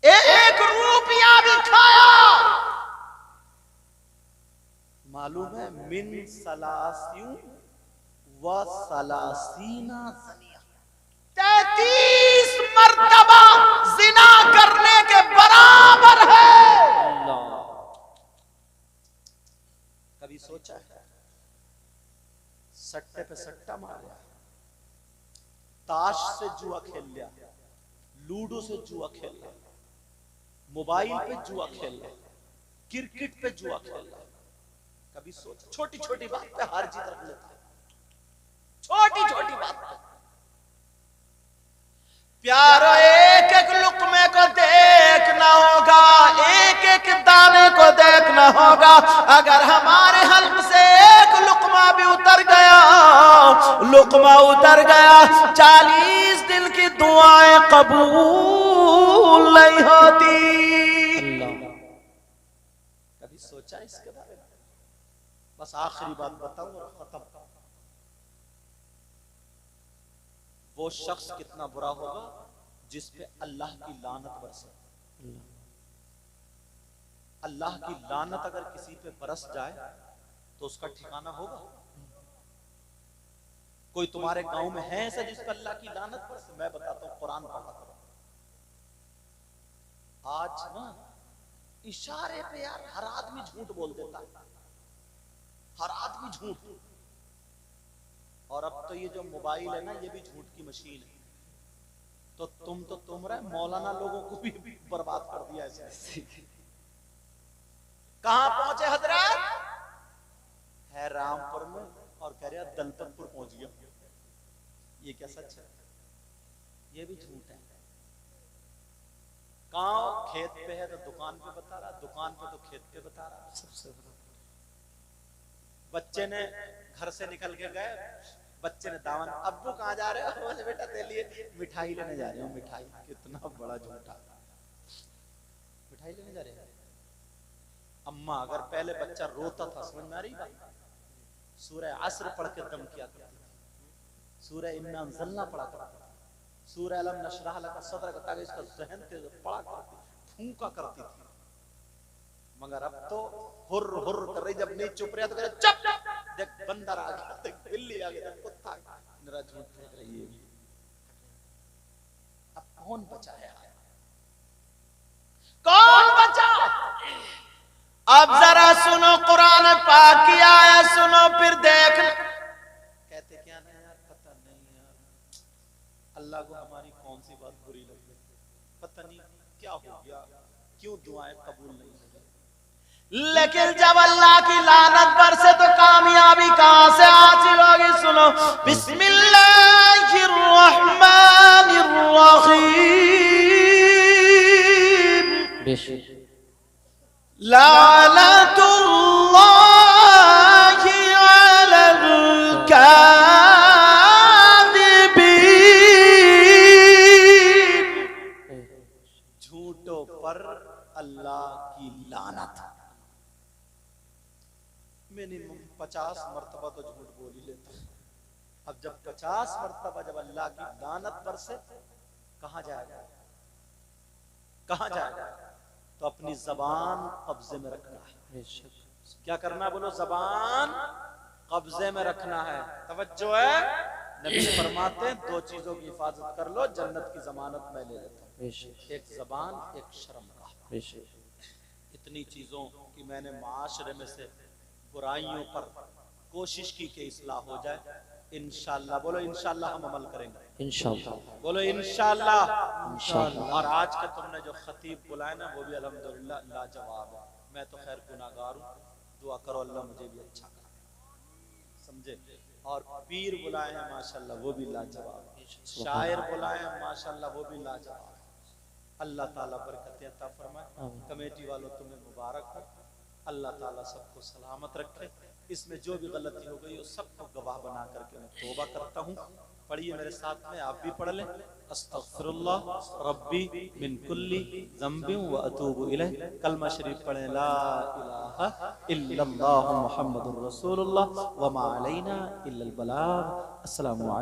1 रुपया भी खाया, मालूम है मिन सलासियों व सलासीना ज़निया, 33 मर्तबा जिना करने के बराबर है। अल्लाह। कभी सोचा है? सट्टे पे सट्टा मार लिया, ताश से जुआ खेल लिया, लूडो से जुआ खेल लिया, मोबाइल पे जुआ खेल लिया, क्रिकेट पे जुआ खेल लिया। कभी सोचा? छोटी छोटी बात पे हार जीत रख लेता है, छोटी छोटी बात पे। प्यारो एक एक लुकमे को देखना होगा, एक एक दाने को देखना होगा। अगर हमारे हल्क से एक लुकमा भी उतर गया, लुकमा उतर गया, 40 दिन की दुआएं कबूल नहीं होती। कभी सोचा इसके बारे में? बस आखिरी बात बताऊं और खत्म। वो शख्स कितना बुरा होगा जिस पे अल्लाह की लानत बरसे। अल्लाह की लानत अगर किसी पे बरस जाए तो उसका ठिकाना होगा? कोई तुम्हारे गांव में है ऐसा जिस पे अल्लाह की लानत बरसे? मैं बताता हूं, कुरान पढ़ा करो। आज ना इशारे पे यार हर आदमी झूठ बोल देता है, हर आदमी झूठ। और अब तो ये जो मोबाइल है ना, ये भी झूठ की मशीन है। तो तुम रहे मौलाना लोगों को भी बर्बाद कर दिया ऐसे। कहां पहुंचे हजरत? है रामपुर में और कह रहा दलपतपुर पहुंच गया। ये क्या सच है? ये भी झूठ है। कहां? खेत पे है तो दुकान पे बता रहा, दुकान पे तो खेत पे बता रहा। सबसे बच्चे ने घर से निकल के गए, बच्चे ने दावन, अब्बू कहाँ जा रहे हो? बोले बेटा तेरे लिए मिठाई लेने जा रहे हो। मिठाई? कितना बड़ा झूठा, मिठाई लेने जा रहे हैं। अम्मा अगर पहले बच्चा रोता था, समझ में आ रही बात? सूरह असर पढ़ के दम किया करती थी, सूरह इन्ना अंज़लना पढ़ा करती थी, सूरह अलम नशरह लका सदरक, ताकि इसका ज़हन तेज पढ़ा करती, फूंका करती थी। मगर अब तो हुर हुर कर रही, जब नहीं चुप रहा तो करे चुप, देख बंदर आ गया, देख बिल्ली आ गया, देख कुत्ता आ गया, मेरा झूठ फेंक रही है। अब कौन बचा है? कौन बचा? अब जरा सुनो कुरान पाक की आयत सुनो, फिर देख। कहते क्या ना यार, पता नहीं यार अल्लाह को हमारी कौन सी बात बुरी लगी, पता नहीं क्या हो गया, क्यों दुआएं कबूल नहीं हो रही। लेकिन जब अल्लाह की लानत बरसे तो कामयाबी कहां से हासिल होगी? सुनो, बिस्मिल्लाहिर्रहमानिर्रहीम। लानतुल्लाहि अलल काज़िबीन। झूठों पर अल्लाह की लानत। मिनिमम 50 मरतबा तो झूठ बोल ही लेते हैं। अब जब 50 मरतबा जब अल्लाह की लानत बरसे कहां जाएगा? कहां जाएगा? तो अपनी जबान कब्जे में रखना है। क्या करना? बोलो, जबान कब्जे में रखना है। तवज्जो है, नबी फरमाते हैं 2 चीजों की हिफाजत कर लो, जन्नत की जमानत मैं ले लेता हूं। एक जबान, एक शर्मगाह। इतनी चीजों की मैंने माशरे में से बुराइयों पर कोशिश की कि इस्लाह हो जाए। इंशाअल्लाह, बोलो इंशाअल्लाह हम अमल करेंगे। इंशाअल्लाह, बोलो इंशाअल्लाह। और आज का तुमने जो खतीब बुलाया ना, वो भी अल्हम्दुलिल्लाह लाजवाब है। मैं तो खैर गुनाहगार हूँ, दुआ करो अल्लाह मुझे भी अच्छा करे, समझे। और पीर बुलाए हैं माशाअल्लाह, वो भी लाजवाब। शायर बुलाए हैं माशाअल्लाह, वो भी लाजवाब। अल्लाह ताला बरकतें अता फरमाए। कमेटी वालों तुम्हें मुबारक हो, अल्लाह ताला सबको सलामत रखे। इसमें जो भी गलती हो गई वो सबको गवाह बना करके मैं तौबा करता हूँ। पढ़िए मेरे साथ में, आप भी पढ़ लें। अस्तगफिरुल्लाह रब्बी मिन कुल्ली ज़ंबिन व अतूबु इलैह। कलमा शरीफ पढ़ें, ला इलाहा इल्लल्लाह मुहम्मदुर रसूलुल्लाह व मा अलैना इल्लल बलाग। अस्सलामु अलैकुम।